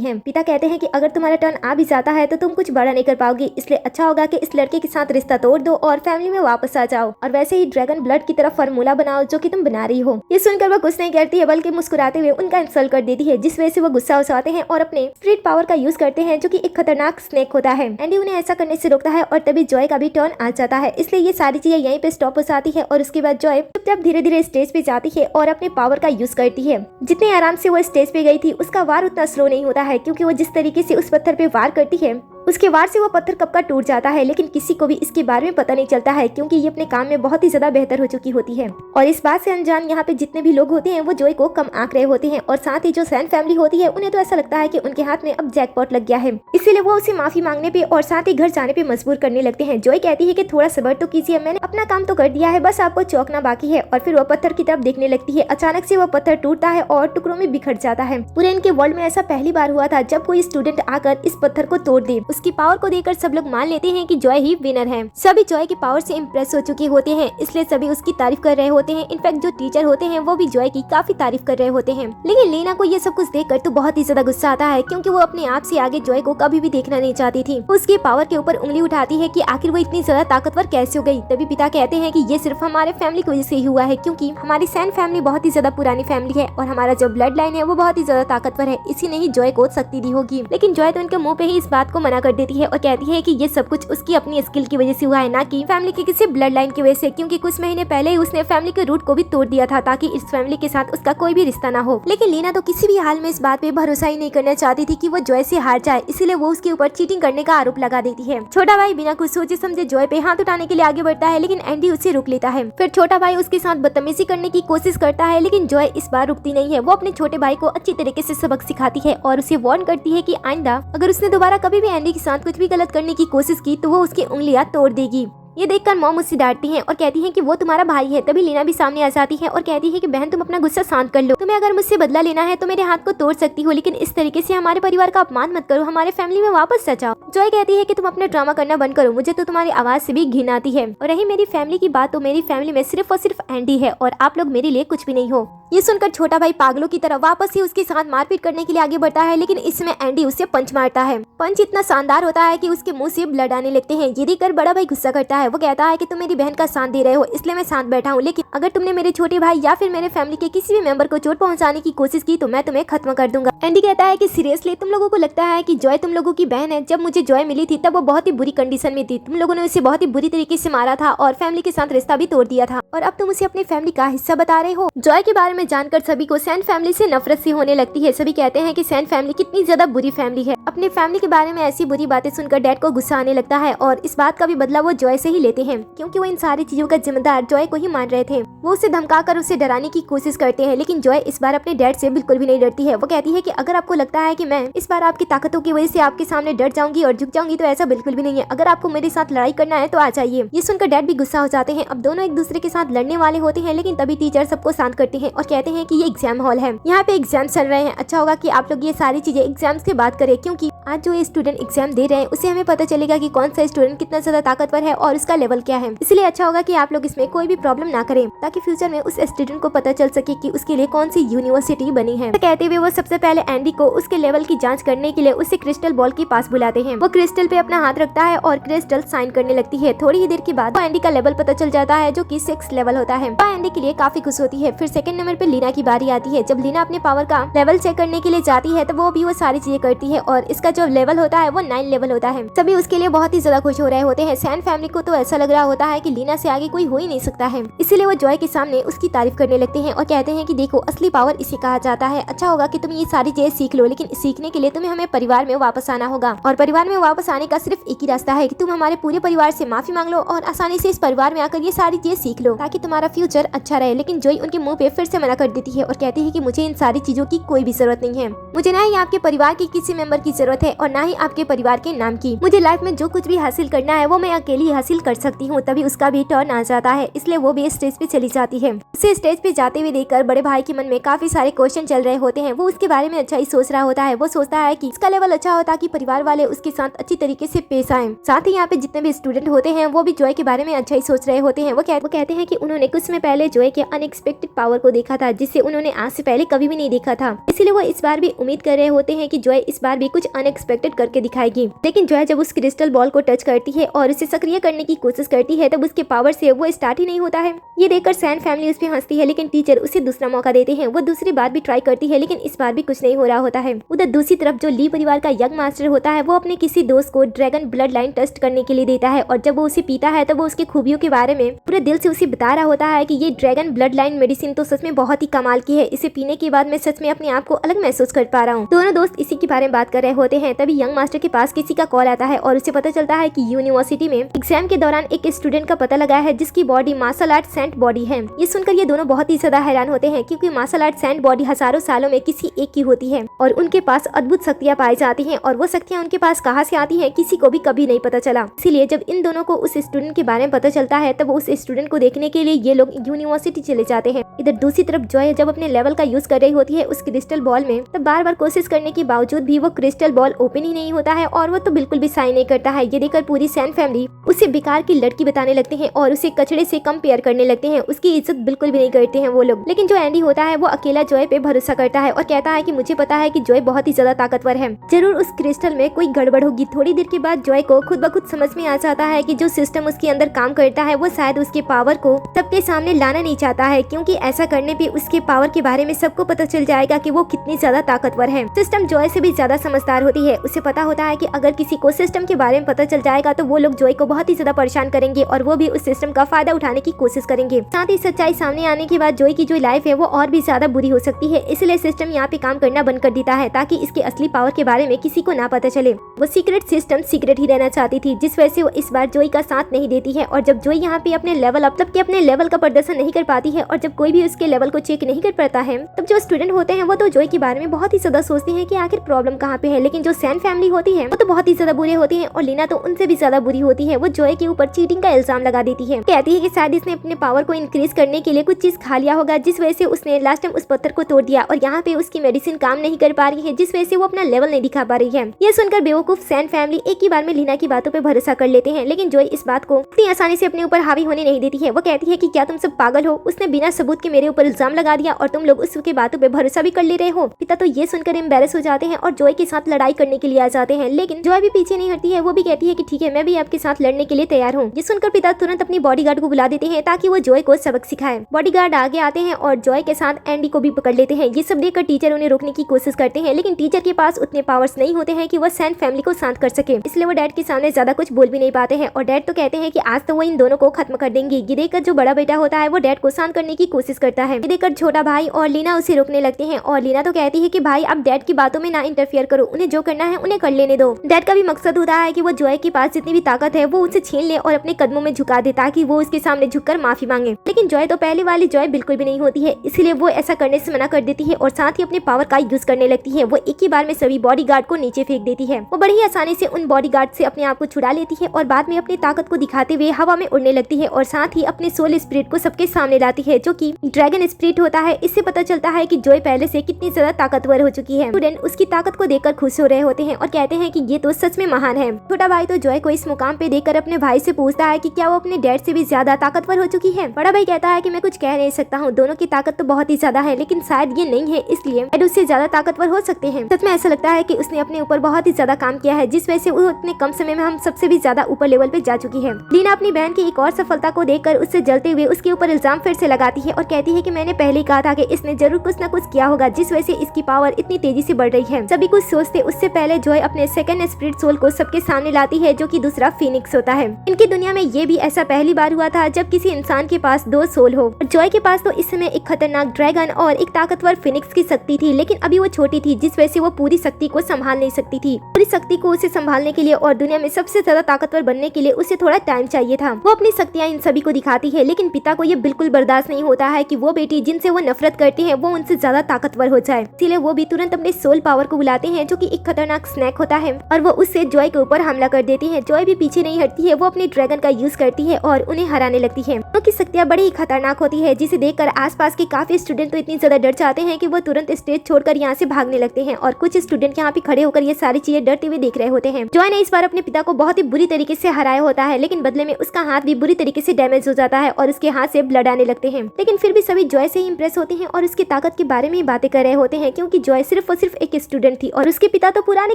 है। पिता कहते हैं कि अगर तुम्हारा टर्न आ भी जाता है तो तुम कुछ बड़ा नहीं कर पाओगी, इसलिए अच्छा होगा कि इस लड़के के साथ रिश्ता तोड़ दो और फैमिली में वापस आ जाओ और वैसे ही ड्रैगन ब्लड की तरफ फार्मूला बनाओ जो कि तुम बना रही हो। ये सुनकर वो कुछ नहीं करती है बल्कि मुस्कुराते हुए उनका इंसल्ट कर देती है, जिस वजह से वो गुस्सा हो जाते हैं और अपने स्प्रिट पावर का यूज करते हैं जो कि एक खतरनाक स्नेक होता है। एंडी उन्हें ऐसा करने से रोकता है और तभी जॉय का भी टर्न आ जाता है, इसलिए ये सारी चीजें यहीं पे स्टॉप हो जाती है और उसके बाद जॉय चुपचाप धीरे धीरे स्टेज पे जाती है और अपने पावर का यूज करती है। जितने आराम से वो स्टेज पे गई थी उसका वार उतना स्लो नहीं होता है, क्योंकि वो जिस तरीके से उस पत्थर पे वार करती है उसके वार से वो पत्थर कब का टूट जाता है, लेकिन किसी को भी इसके बारे में पता नहीं चलता है क्योंकि ये अपने काम में बहुत ही ज्यादा बेहतर हो चुकी होती है। और इस बात से अनजान यहाँ पे जितने भी लोग होते हैं वो जॉय को कम आंक रहे होते हैं और साथ ही जो सैन फैमिली होती है उन्हें तो ऐसा लगता है कि उनके हाथ में अब जैकपॉट लग गया है, इसीलिए वो उसे माफी मांगने पे और साथ ही घर जाने पे मजबूर करने लगते हैं। जॉय कहती है कि थोड़ा सब्र तो कीजिए, मैंने अपना काम तो कर दिया है, बस आपको चौंकना बाकी है। और फिर वो पत्थर की तरफ देखने लगती है। अचानक से वो पत्थर टूटता है और टुकड़ों में बिखर जाता है। पूरे इनके वर्ल्ड में ऐसा पहली बार हुआ था जब कोई स्टूडेंट आकर इस पत्थर को तोड़ दे। उसकी पावर को देखकर सब लोग मान लेते हैं कि जॉय ही विनर है। सभी जॉय की पावर से इम्प्रेस हो चुके होते हैं, इसलिए सभी उसकी तारीफ कर रहे होते हैं। इनफैक्ट जो टीचर होते हैं वो भी जॉय की काफी तारीफ कर रहे होते हैं। लेकिन लीना को ये सब कुछ देखकर तो बहुत ही ज्यादा गुस्सा आता है, क्योंकि वो अपने आप से आगे जॉय को कभी भी देखना नहीं चाहती थी। उसके पावर के ऊपर उंगली उठाती है कि आखिर वो इतनी ज्यादा ताकतवर कैसे हो गई। तभी पिता कहते हैं कि ये सिर्फ हमारे फैमिली की वजह से ही हुआ है, क्योंकि हमारी सैन फैमिली बहुत ही ज्यादा पुरानी फैमिली है और हमारा जो ब्लड लाइन है वो बहुत ही ज्यादा ताकतवर है, इसी ने ही जॉय को शक्ति दी होगी। लेकिन जॉय तो उनके मुंह पे ही इस बात को मना कर देती है और कहती है कि ये सब कुछ उसकी अपनी स्किल की वजह से हुआ है, ना कि फैमिली के किसी ब्लड लाइन की वजह से, क्योंकि कुछ महीने पहले ही उसने फैमिली के रूट को भी तोड़ दिया था ताकि इस फैमिली के साथ उसका कोई भी रिश्ता ना हो। लेकिन लीना तो किसी भी हाल में इस बात पे भरोसा ही नहीं करना चाहती थी कि वो जॉय से हार जाए, इसीलिए वो उसके ऊपर चीटिंग करने का आरोप लगा देती है। छोटा भाई बिना कुछ सोचे समझे जॉय पे हाथ उठाने के लिए आगे बढ़ता है, लेकिन एंडी उसे रोक लेता है। फिर छोटा भाई उसके साथ बदतमीजी करने की कोशिश करता है, लेकिन जॉय इस बार रुकती नहीं है। वो अपने छोटे भाई को अच्छी तरीके से सबक सिखाती है और उसे वार्न करती है कि आइंदा अगर उसने दोबारा कभी भी एंडी के साथ कुछ भी गलत करने की कोशिश की तो वो उसकी उंगलियां तोड़ देगी। ये देखकर मॉम उससे डांटती हैं और कहती हैं कि वो तुम्हारा भाई है। तभी लीना भी सामने आ जाती है और कहती है कि बहन तुम अपना गुस्सा शांत कर लो, तुम्हें अगर मुझसे बदला लेना है तो मेरे हाथ को तोड़ सकती हो, लेकिन इस तरीके से हमारे परिवार का अपमान मत करो, हमारे फैमिली में वापस आ जाओ। जॉय कहती है कि तुम अपना ड्रामा करना बंद करो, मुझे तो तुम्हारी आवाज से भी घिन आती है। और रही मेरी फैमिली की बात, तो मेरी फैमिली में सिर्फ और सिर्फ एंडी है और आप लोग मेरे लिए कुछ भी नहीं हो। ये सुनकर छोटा भाई पागलों की तरह वापस ही उसके साथ मारपीट करने के लिए आगे बढ़ता है, लेकिन इसमें एंडी उससे पंच मारता है। पंच इतना शानदार होता है कि उसके मुंह से ब्लड आने लगते हैं। ये देखकर बड़ा भाई गुस्सा करता है। वो कहता है कि तुम मेरी बहन का साथ दे रहे हो इसलिए मैं साथ बैठा हूँ, लेकिन अगर तुमने मेरे छोटे भाई या फिर मेरे फैमिली के किसी भी मेंबर को चोट पहुंचाने की कोशिश की तो मैं तुम्हें खत्म कर दूंगा। एंडी कहता है कि सीरियसली तुम लोगों को लगता है कि जॉय तुम लोगों की बहन है? जब मुझे जॉय मिली थी तब वो बहुत ही बुरी कंडीशन में थी, तुम लोगों ने उसे बहुत ही बुरी तरीके से मारा था और फैमिली के साथ रिश्ता भी तोड़ दिया था, और अब तुम उसे अपनी फैमिली का हिस्सा बता रहे हो। जॉय के बारे में जानकर सभी को सैन फैमिली से नफरत सी होने लगती है। सभी कहते हैं कि सैन फैमिली कितनी ज्यादा बुरी फैमिली है। अपने फैमिली के बारे में ऐसी बुरी बातें सुनकर डैड को गुस्सा आने लगता है और इस बात का भी बदला वो जॉय से ही लेते हैं, क्योंकि वो इन सारी चीजों का जिम्मेदार जॉय को ही मान रहे थे। वो उसे धमकाकर उसे डराने की कोशिश करते हैं, लेकिन जॉय इस बार अपने डैड से बिल्कुल भी नहीं डरती है। वो कहती है कि अगर आपको लगता है कि मैं इस बार आपकी ताकतों की वजह से आपके सामने डर जाऊंगी और झुक जाऊंगी तो ऐसा बिल्कुल भी नहीं है। अगर आपको मेरे साथ लड़ाई करना है तो आ जाइए। ये सुनकर डैड भी गुस्सा हो जाते हैं। अब दोनों एक दूसरे के साथ लड़ने वाले होते हैं, लेकिन तभी टीचर सबको शांत करते हैं और कहते हैं कि ये एग्जाम हॉल है, यहाँ पे एग्जाम चल रहे हैं, अच्छा होगा कि आप लोग ये सारी चीजें एग्जाम्स के बाद करें, क्योंकि क्योंकि आज जो स्टूडेंट एग्जाम दे रहे हैं उसे हमें पता चलेगा कि कौन सा स्टूडेंट कितना ज्यादा ताकतवर है और उसका लेवल क्या है। इसलिए अच्छा होगा कि आप लोग इसमें कोई भी प्रॉब्लम ना करें, ताकि फ्यूचर में उस स्टूडेंट को पता चल सके कि उसके लिए कौन सी यूनिवर्सिटी बनी है। तो कहते हुए वो सबसे पहले एंडी को उसके लेवल की जांच करने के लिए उसे क्रिस्टल बॉल के पास बुलाते हैं। वो क्रिस्टल पे अपना हाथ रखता है और क्रिस्टल साइन करने लगती है। थोड़ी ही देर के बाद एंडी का लेवल पता चल जाता है, जो कि 6 लेवल होता है। वह एंडी के लिए काफी खुश होती है। फिर सेकंड नंबर पे लीना की बारी आती है। जब लीना अपने पावर का लेवल चेक करने के लिए जाती है तो वो भी वो सारी चीजें करती है और इसका जो लेवल होता है वो 9 लेवल होता है। सभी उसके लिए बहुत ही ज्यादा खुश हो रहे होते हैं। सैन फैमिली को तो ऐसा लग रहा होता है कि लीना से आगे कोई हो ही नहीं सकता है। इसलिए वो जॉय के सामने उसकी तारीफ करने लगते हैं और कहते हैं कि देखो, असली पावर इसे कहा जाता है। अच्छा होगा कि तुम ये सारी चीजें सीख लो, लेकिन सीखने के लिए तुम्हें हमें परिवार में वापस आना होगा और परिवार में वापस आने का सिर्फ एक ही रास्ता है कि तुम हमारे पूरे परिवार से माफी मांग लो और आसानी से इस परिवार में आकर ये सारी चीजें सीख लो, ताकि तुम्हारा फ्यूचर अच्छा रहे। लेकिन जॉय उनके मुंह पे फिर से मना कर देती है और कहती है कि मुझे इन सारी चीजों की कोई भी जरूरत नहीं है। मुझे ना ही आपके परिवार के किसी मेंबर की जरूरत है और ना ही आपके परिवार के नाम की। मुझे लाइफ में जो कुछ भी हासिल करना है वो मैं अकेली ही हासिल कर सकती हूँ। तभी उसका भी टर्न आ जाता है, इसलिए वो भी स्टेज पे चली जाती है। उसे स्टेज पे जाते हुए देखकर बड़े भाई के मन में काफी सारे क्वेश्चन चल रहे होते हैं। वो उसके बारे में अच्छा ही सोच रहा होता है। वो सोचता है कि इसका लेवल अच्छा होता कि परिवार वाले उसके साथ अच्छी तरीके से पेश आए। साथ ही यहाँ पे जितने भी स्टूडेंट होते हैं वो भी जॉय के बारे में अच्छा ही सोच रहे होते हैं। वो कहते हैं कि उन्होंने कुछ समय पहले जॉय के अनएक्सपेक्टेड पावर को देखा था, जिसे उन्होंने आज से पहले कभी भी नहीं देखा था। इसीलिए वो इस बार भी उम्मीद कर रहे होते हैं कि जॉय इस बार भी कुछ अनएक्सपेक्टेड करके दिखाएगी। लेकिन जॉय जब उस क्रिस्टल बॉल को टच करती है और उसे सक्रिय करने की कोशिश करती है तब उसके पावर से वो स्टार्ट ही नहीं होता है। ये देखकर सैन फैमिली उस पर हंसती है, लेकिन टीचर उसे दूसरा मौका देते हैं। वो दूसरी बार भी ट्राई करती है, लेकिन इस बार भी कुछ नहीं हो रहा होता है। उधर दूसरी तरफ जो ली परिवार का यंग मास्टर होता है वो अपने किसी दोस्त को ड्रैगन ब्लड लाइन टेस्ट करने के लिए देता है और जब वो उसे पीता है तब वो उसकी खूबियों के बारे में पूरे दिल से उसे बता रहा होता है कि ये ड्रैगन ब्लड लाइन मेडिसिन तो सच में बहुत ही कमाल की है। इसे पीने के बाद मैं सच में अपने आप को अलग महसूस कर पा रहा हूँ। दोनों दोस्त इसी के बारे में बात कर रहे होते हैं। तभी यंग मास्टर के पास किसी का कॉल आता है और उसे पता चलता है कि यूनिवर्सिटी में एग्जाम के दौरान एक स्टूडेंट का पता लगा है जिसकी बॉडी मार्शल आर्ट सेंट बॉडी है। ये सुनकर ये दोनों बहुत ही ज्यादा हैरान होते हैं, क्योंकि मार्शल आर्ट सेंट बॉडी हजारों सालों में किसी एक की होती है और उनके पास अद्भुत शक्तियां पाई जाती हैं और वो शक्तियां उनके पास कहां से आती हैं किसी को भी कभी नहीं पता चला। इसीलिए जब इन दोनों को उस स्टूडेंट के बारे में पता चलता है तब उस स्टूडेंट को देखने के लिए ये लोग यूनिवर्सिटी चले जाते हैं। इधर दूसरी तरफ जॉय जब अपने लेवल का यूज कर रही होती है उस क्रिस्टल बॉल में, तब बार बार कोशिश करने के बावजूद भी वो क्रिस्टल बॉल ओपन ही नहीं होता है और वो तो बिल्कुल भी साइन नहीं करता है। ये देखकर पूरी सैन फैमिली उसे बेकार की लड़की बताने लगते हैं और उसे कचड़े से कंपेयर करने लगते हैं। उसकी इज्जत बिल्कुल भी नहीं करते हैं वो लोग। लेकिन जो एंडी होता है वो अकेला जॉय पे भरोसा करता है और कहता है कि मुझे पता है कि जॉय बहुत ही ज्यादा ताकतवर है, जरूर उस क्रिस्टल में कोई गड़बड़ होगी। थोड़ी देर के बाद जॉय को खुद ब खुद समझ में आ जाता है कि जो सिस्टम उसके अंदर काम करता है वो शायद उसके पावर को सबके सामने लाना नहीं चाहता है, क्योंकि ऐसा करने पे उसके पावर के बारे में सबको पता चल जाएगा कि वो कितनी ज्यादा ताकतवर है। सिस्टम जॉय से भी ज्यादा समझदार होती है। उसे पता होता है कि अगर किसी को सिस्टम के बारे में पता चल जाएगा तो वो लोग जॉय को बहुत ही ज्यादा परेशान करेंगे और वो भी उस सिस्टम का फायदा उठाने की कोशिश करेंगे। साथ ही सच्चाई सामने आने के बाद जॉय की जो लाइफ है वो और भी ज्यादा बुरी हो सकती है। इसलिए सिस्टम यहाँ पे काम करना बंद कर देता है ताकि इसके असली पावर के बारे में किसी को ना पता चले। वो सीक्रेट सिस्टम सीक्रेट ही रहना चाहती थी, जिस वजह से वो इस बार जॉय का साथ नहीं देती है। और जब जॉय यहाँ पे अपने लेवल अपने लेवल का प्रदर्शन नहीं कर पाती है और जब कोई भी उसके लेवल को चेक नहीं कर पाता है, तब जो स्टूडेंट होते हैं वो तो जॉय के बारे में बहुत ही ज्यादा सोचते हैं कि आखिर प्रॉब्लम कहाँ पे है। लेकिन जो सैन फैमिली होती है वो तो बहुत ही ज्यादा बुरे होती है और लीना तो उनसे भी ज्यादा बुरी होती है। वो जॉय के ऊपर चीटिंग का इल्जाम लगा देती है। कहती है कि शायद इसने अपने पावर को इंक्रीज करने के लिए कुछ चीज खा लिया होगा, जिस वजह से उसने लास्ट टाइम उस पत्थर को तोड़ दिया और यहाँ पे उसकी मेडिसिन काम नहीं कर पा रही है, जिस वजह से वो अपना लेवल नहीं दिखा पा रही है। यह सुनकर बेवकूफ सैन फैमिली एक ही बार में लीना की बातों पे भरोसा कर लेते हैं। लेकिन जॉय इस बात को इतनी आसानी से अपने ऊपर हावी होने नहीं देती है। वो कहती है कि क्या तुम सब पागल हो, उसने बिना सबूत के मेरे ऊपर इल्जाम लगा दिया और तुम लोग उसकी बातों पे भरोसा भी कर ले रहे हो। पिता तो ये सुनकर एम्बैरेस हो जाते हैं और जॉय के साथ लड़ाई करने के लिए आ जाते हैं। लेकिन जॉय भी पीछे नहीं हटती है। वो भी कहती है कि ठीक है, मैं भी आपके साथ लड़ने के लिए तैयार हूँ। ये सुनकर पिता तुरंत अपनी बॉडीगार्ड को बुला देते हैं ताकि वो जॉय को सबक सिखाए। बॉडीगार्ड आगे आते हैं और जॉय के साथ एंडी को भी पकड़ लेते हैं। ये सब देखकर टीचर उन्हें रोकने की कोशिश करते हैं, लेकिन टीचर के पास उतने पावर्स नहीं होते हैं कि वो सैन फैमिली को शांत कर सके। इसलिए वो डैड के सामने ज्यादा कुछ बोल भी नहीं पाते हैं और डैड तो कहते हैं कि आज तो वो इन दोनों को खत्म कर देंगे। ये देखकर जो बड़ा बेटा होता है वो डैड को शांत करने की कोशिश करता है। ये देखकर छोटा भाई और लीना उसे रोकने लगते हैं और लीना तो कहती है कि भाई आप डैड की बातों में ना इंटरफियर करो, उन्हें जो करना है उन्हें कर लेने दो। डैड का भी मकसद होता है कि वो जॉय के पास जितनी भी ताकत है वो उसे छीन ले और अपने कदमों में झुका दे ताकि वो उसके सामने झुककर माफी मांगे। लेकिन जॉय तो पहले वाली जॉय बिल्कुल भी नहीं होती है, इसलिए वो ऐसा करने से मना कर देती है और साथ ही अपने पावर का यूज करने लगती है। वो एक ही बार में सभी बॉडीगार्ड को नीचे फेंक देती है। वो बड़ी आसानी से उन बॉडीगार्ड से अपने आप को छुड़ा लेती है और बाद में अपनी ताकत को दिखाते हुए हवा में उड़ने लगती है और साथ ही अपने सोल स्पिरिट को सबके सामने लाती है, जो कि ड्रैगन स्पिरिट होता है। इससे पता चलता है कि जॉय पहले से कितनी ज्यादा ताकतवर हो चुकी है। स्टूडेंट उसकी ताकत को देखकर खुश खुश हो रहे होते हैं और कहते हैं कि ये तो सच में महान है। छोटा भाई तो जॉय को इस मुकाम पे देखकर अपने भाई से पूछता है कि क्या वो अपने डैड से भी ज्यादा ताकतवर हो चुकी है। बड़ा भाई कहता है कि मैं कुछ कह नहीं सकता हूँ, दोनों की ताकत तो बहुत ही ज्यादा है, लेकिन शायद ये नहीं है, इसलिए डैड उससे ज्यादा ताकतवर हो सकते हैं। सच में ऐसा लगता है कि उसने अपने ऊपर बहुत ही ज्यादा काम किया है, जिस वजह से वो इतने कम समय में हम सबसे भी ज्यादा ऊपर लेवल पे जा चुकी है। लीना अपनी बहन की एक और सफलता को देखकर उससे जलते हुए उसके ऊपर इल्जाम फिर से लगाती है और कहती है कि मैंने पहले ही कहा था कि इसने जरूर कुछ न कुछ किया होगा, जिस वजह से इसकी पावर इतनी तेजी से बढ़ रही है। सभी कुछ सोचते उससे पहले जॉय अपने सेकंड स्पिरिट सोल को सबके सामने लाती है, जो कि दूसरा फीनिक्स होता है। इनकी दुनिया में ये भी ऐसा पहली बार हुआ था जब किसी इंसान के पास दो सोल हो। जॉय के पास तो इस समय एक खतरनाक ड्रैगन और एक ताकतवर फिनिक्स की शक्ति थी, लेकिन अभी वो छोटी थी, जिस वजह से वो पूरी शक्ति को संभाल नहीं सकती थी। पूरी शक्ति को उसे संभालने के लिए और दुनिया में सबसे ज्यादा ताकतवर बनने के लिए उसे थोड़ा टाइम चाहिए था। वो अपनी शक्तियाँ इन सभी को दिखाती है, लेकिन पिता को ये बिल्कुल बर्दाश्त नहीं होता है कि वो बेटी जिनसे वो नफरत करती है वो उनसे ज्यादा ताकतवर हो जाए। इसीलिए वो भी तुरंत अपने सोल पावर को बुलाते हैं, जो कि एक खतरनाक स्नैक होता है, और वो उससे जॉय के ऊपर हमला कर देती है। जॉय भी पीछे नहीं हटती है, वो अपने ड्रैगन का यूज करती है और उन्हें हराने लगती है। उनकी शक्तियाँ बड़ी ही खतरनाक होती है, जिसे देखकर आसपास के काफी स्टूडेंट तो इतनी ज्यादा डर जाते हैं कि वो तुरंत स्टेज छोड़कर यहाँ से भागने लगते हैं, और कुछ स्टूडेंट यहाँ पे खड़े होकर ये सारी चीजें डरते हुए देख रहे होते हैं। जॉय ने इस बार अपने पिता को बहुत ही बुरी तरीके से हराया होता है, लेकिन बदले में उसका हाथ भी बुरी तरीके से डैमेज हो जाता है और उसके हाथ से ब्लड आने लगते हैं। लेकिन फिर भी सभी जॉय से ही इंप्रेस होते हैं और उसकी ताकत के बारे में ही बातें कर रहे होते हैं, क्योंकि जॉय सिर्फ और सिर्फ एक स्टूडेंट थी और उसके पिता तो पुराने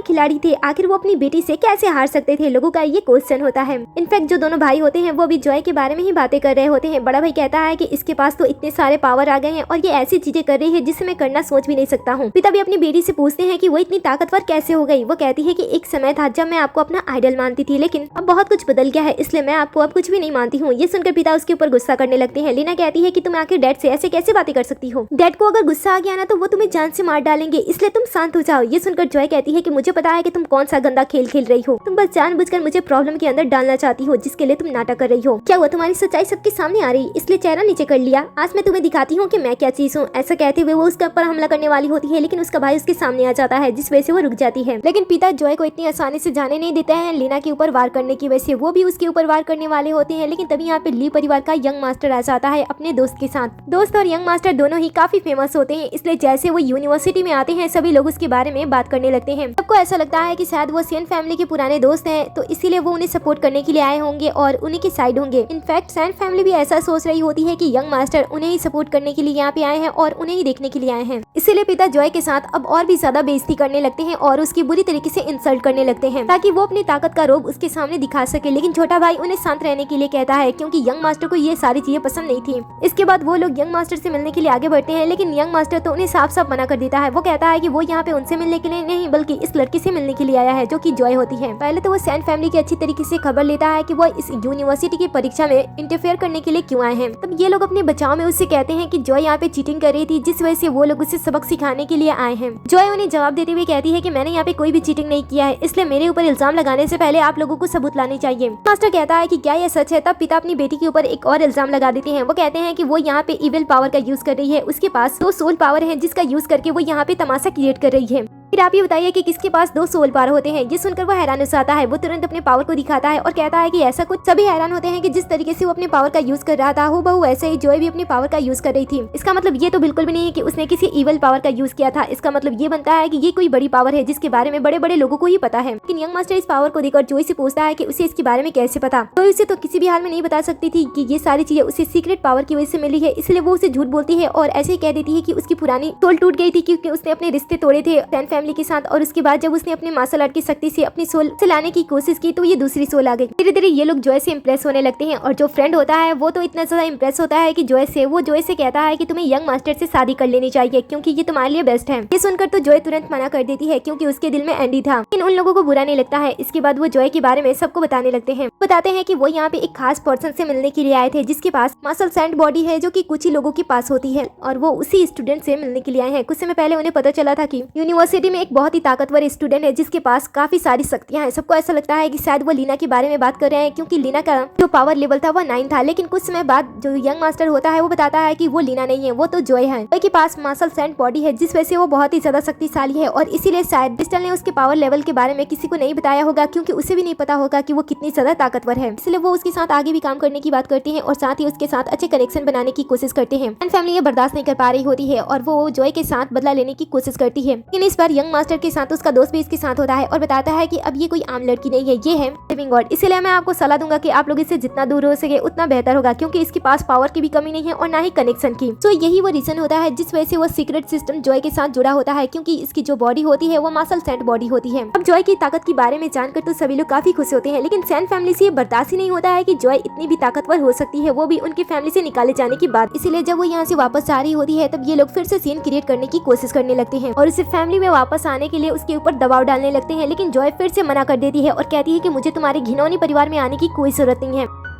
खिलाड़ी थे। आखिर वो अपनी बेटी से कैसे हार सकते थे, लोगों का ये क्वेश्चन होता है। इनफैक्ट जो दोनों भाई होते हैं वो भी जॉय के बारे में ही बातें कर रहे होते हैं। बड़ा भाई कहता है कि इसके पास तो इतने सारे पावर आ गए हैं और ये ऐसी चीजें कर रही है जिसे मैं करना सोच भी नहीं सकता हूँ। पिता भी अपनी बेटी से पूछते हैं कि वो इतनी ताकतवर कैसे हो गई। वो कहती है कि एक समय था जब मैं आपको अपना आइडल मानती थी, लेकिन अब बहुत कुछ बदल गया है, इसलिए मैं आपको अब कुछ भी नहीं मानती हूँ। ये सुनकर पिता उसके ऊपर गुस्सा करने लगते हैं। लीना कहती है कि तुम आखिर डैड से ऐसे कैसे बातें कर सकती हो, डैड को अगर गुस्सा आ गया ना तो वो तुम्हें जान से मार डालेंगे, इसलिए तुम शांत हो जाओ। ये सुनकर जॉय कहती है कि मुझे पता है कि तुम कौन सा गंदा खेल खेल रही हो, तुम बस जानबूझकर मुझे प्रॉब्लम के अंदर डालना चाहती हो, जिसके लिए तुम नाटक कर रही हो। क्या हुआ, तुम्हारी सच्चाई सबके सामने आ रही, इसलिए चेहरा नीचे कर लिया। आज मैं तुम्हें दिखाती हूँ कि मैं क्या चीज हूँ। ऐसा कहते हुए वो उसके ऊपर हमला करने वाली होती है, लेकिन उसका भाई उसके सामने आ जाता है, जिस वजह से वो रुक जाती है। लेकिन पिता जॉय को इतनी आसानी से जाने नहीं देते हैं लीना के ऊपर वार करने की वजह से। वो भी उसके ऊपर वार करने वाले होते हैं, लेकिन तभी यहाँ पे ली परिवार का यंग मास्टर आ जाता है अपने दोस्त के साथ। दोस्त और यंग मास्टर दोनों ही काफी फेमस होते हैं, इसलिए जैसे वो यूनिवर्सिटी में आते हैं सभी लोग उसके बारे में बात करने लगते हैं। सबको ऐसा लगता है कि शायद वो सैन फैमिली के पुराने दोस्त हैं, तो इसीलिए वो उन्हें सपोर्ट करने के लिए आए होंगे और उन्हीं की साइड होंगे। इनफैक्ट सैन फैमिली भी ऐसा सोच रही होती है कि यंग मास्टर उन्हें ही सपोर्ट करने के लिए यहाँ पे आए हैं और उन्हें ही देखने के लिए आए हैं। इसीलिए पिता जॉय के साथ अब और भी ज्यादा बेइज्जती करने लगते हैं और उसकी बुरी तरीके से इंसल्ट करने लगते हैं, ताकि वो अपनी ताकत का रोब उसके सामने दिखा सके। लेकिन छोटा भाई उन्हें शांत रहने के लिए कहता है, क्योंकि यंग मास्टर को ये सारी चीजें पसंद नहीं थी। इसके बाद वो लोग यंग मास्टर से मिलने के लिए आगे बढ़ते हैं, लेकिन यंग मास्टर तो उन्हें साफ साफ मना कर देता है। वो कहता है कि वो यहाँ पे उनसे मिलने के लिए नहीं बल्कि इस लड़की से मिलने के लिए आया है, जो कि जॉय होती है। पहले तो वो सैन फैमिली की अच्छी तरीके से खबर लेता है कि वो इस यूनिवर्सिटी की परीक्षा में इंटरफेयर करने के लिए क्यों आए हैं। तब ये लोग अपने बचाव में उससे कहते हैं कि जॉय यहाँ पे चीटिंग कर रही थी, जिस वजह से वो लोग उसे सबक सिखाने के लिए आए हैं। जॉय उन्हें जवाब देते हुए कहती है कि मैंने यहाँ पे कोई भी चीटिंग नहीं किया है, इसलिए मेरे ऊपर इल्जाम लगाने से पहले आप लोगों को सबूत लाने चाहिए। मास्टर कहता है कि क्या यह सच है। तब पिता अपनी बेटी के ऊपर एक और इल्जाम लगा देते हैं। वो कहते हैं कि वो यहाँ पे इविल पावर का यूज कर रही है, उसके पास 2 सोल पावर है, जिसका यूज करके वो यहाँ पे तमाशा क्रिएट कर रही है। फिर आप ये बताइए कि किसके पास 2 सोल पावर होते हैं। ये सुनकर वो हैरान हो जाता है। वो तुरंत अपने पावर को दिखाता है और कहता है कि ऐसा कुछ। सभी हैरान होते हैं कि जिस तरीके से वो अपने पावर का यूज कर रहा था हूबहू वैसे ही जॉय भी अपनी पावर का यूज कर रही थी। इसका मतलब ये तो बिल्कुल भी नहीं है कि उसने किसी इविल पावर का यूज किया था। इसका मतलब ये बनता है कि ये कोई बड़ी पावर है जिसके बारे में बड़े बड़े लोगों को ही पता है। लेकिन यंग मास्टर इस पावर को देखकर जॉय से पूछता है कि उसे इसके बारे में कैसे पता। जॉय उसे तो किसी भी हाल में नहीं बता सकती थी कि ये सारी चीजें उसे सीक्रेट पावर की वजह से मिली है, इसलिए वो उसे झूठ बोलती है और ऐसे ही कह देती है कि उसकी पुरानी सोल टूट गई थी क्योंकि उसने अपने रिश्ते तोड़े थे सैन फैमिली के साथ, और उसके बाद जब उसने अपने मार्शल आर्ट की शक्ति से अपनी सोल से लाने की कोशिश की तो ये दूसरी सोल आ गई। धीरे धीरे ये लोग जॉय से इंप्रेस होने लगते हैं और जो फ्रेंड होता है वो तो इतना ज्यादा इंप्रेस होता है कि वो जॉय से कहता है कि तुम्हें यंग मास्टर से शादी कर लेनी चाहिए क्योंकि ये तुम्हारे लिए बेस्ट है। ये सुनकर तो जॉय तुरंत मना कर देती है क्योंकि उसके दिल में एंडी था, लेकिन उन लोगों को बुरा नहीं लगता है। इसके बाद वो जॉय के बारे में सबको बताने लगते हैं। बताते हैं कि वो यहाँ पे एक खास पर्सन से मिलने के लिए आए थे जिसके पास मार्शल सैंड बॉडी है, जो कि कुछ ही लोगों के पास होती है, और वो उसी स्टूडेंट से मिलने के लिए आए हैं। कुछ समय पहले उन्हें पता चला था कि यूनिवर्सिटी में एक बहुत ही ताकतवर स्टूडेंट है जिसके पास काफी सारी शक्तियां हैं। सबको ऐसा लगता है कि शायद वो लीना के बारे में बात कर रहे हैं क्योंकि लीना का जो पावर लेवल था वो 9 था। लेकिन कुछ समय बाद जो यंग मास्टर होता है वो बताता है कि वो लीना नहीं है, वो तो जॉय है। जॉय के पास मार्शल सैंड बॉडी है जिस वजह से वो बहुत ही ज्यादा शक्तिशाली है, और इसीलिए शायद क्रिस्टल ने उसके पावर लेवल के बारे में किसी को नहीं बताया होगा क्योंकि उसे भी नहीं पता होगा कि वो कितनी ज्यादा ताकतवर है। इसलिए वो उसके साथ आगे भी काम करने की बात करती है और साथ ही उसके साथ अच्छे कनेक्शन बनाने की कोशिश करते हैं। एंड फैमिली ये बर्दाश्त नहीं कर पा रही होती है और वो जॉय के साथ बदला लेने की कोशिश करती है। लेकिन इस बार यंग मास्टर के साथ उसका दोस्त भी इसके साथ होता है और बताता है कि अब ये कोई आम लड़की नहीं है, ये है लिविंग गॉड। इसलिए मैं आपको सलाह दूंगा कि आप लोग इससे जितना दूर हो सके उतना बेहतर होगा, क्योंकि इसके पास पावर की भी कमी नहीं है और ना ही कनेक्शन की। तो यही वो रीजन होता है जिस वजह से वो सीक्रेट सिस्टम जॉय के साथ जुड़ा होता है, क्योंकि इसकी जो बॉडी होती है वो मार्शल सेंट बॉडी होती है। अब जॉय की ताकत के बारे में जानकर तो सभी लोग काफी खुश होते हैं, लेकिन सेंट फैमिली से ये बर्दाश्त ही नहीं होता है कि जॉय इतनी भी ताकतवर हो सकती है, वो भी उनकी फैमिली से निकाले जाने की बात। इसीलिए जब वो यहाँ से वापस आ रही होती है तब ये लोग फिर से सीन क्रिएट करने की कोशिश करने लगते हैं और उसे फैमिली में वापस आने के लिए उसके ऊपर दबाव डालने लगते हैं। लेकिन जॉय फिर से मना कर देती है और कहती है कि मुझे तुम्हारे घिनौनी परिवार में आने की कोई जरूरत नहीं है।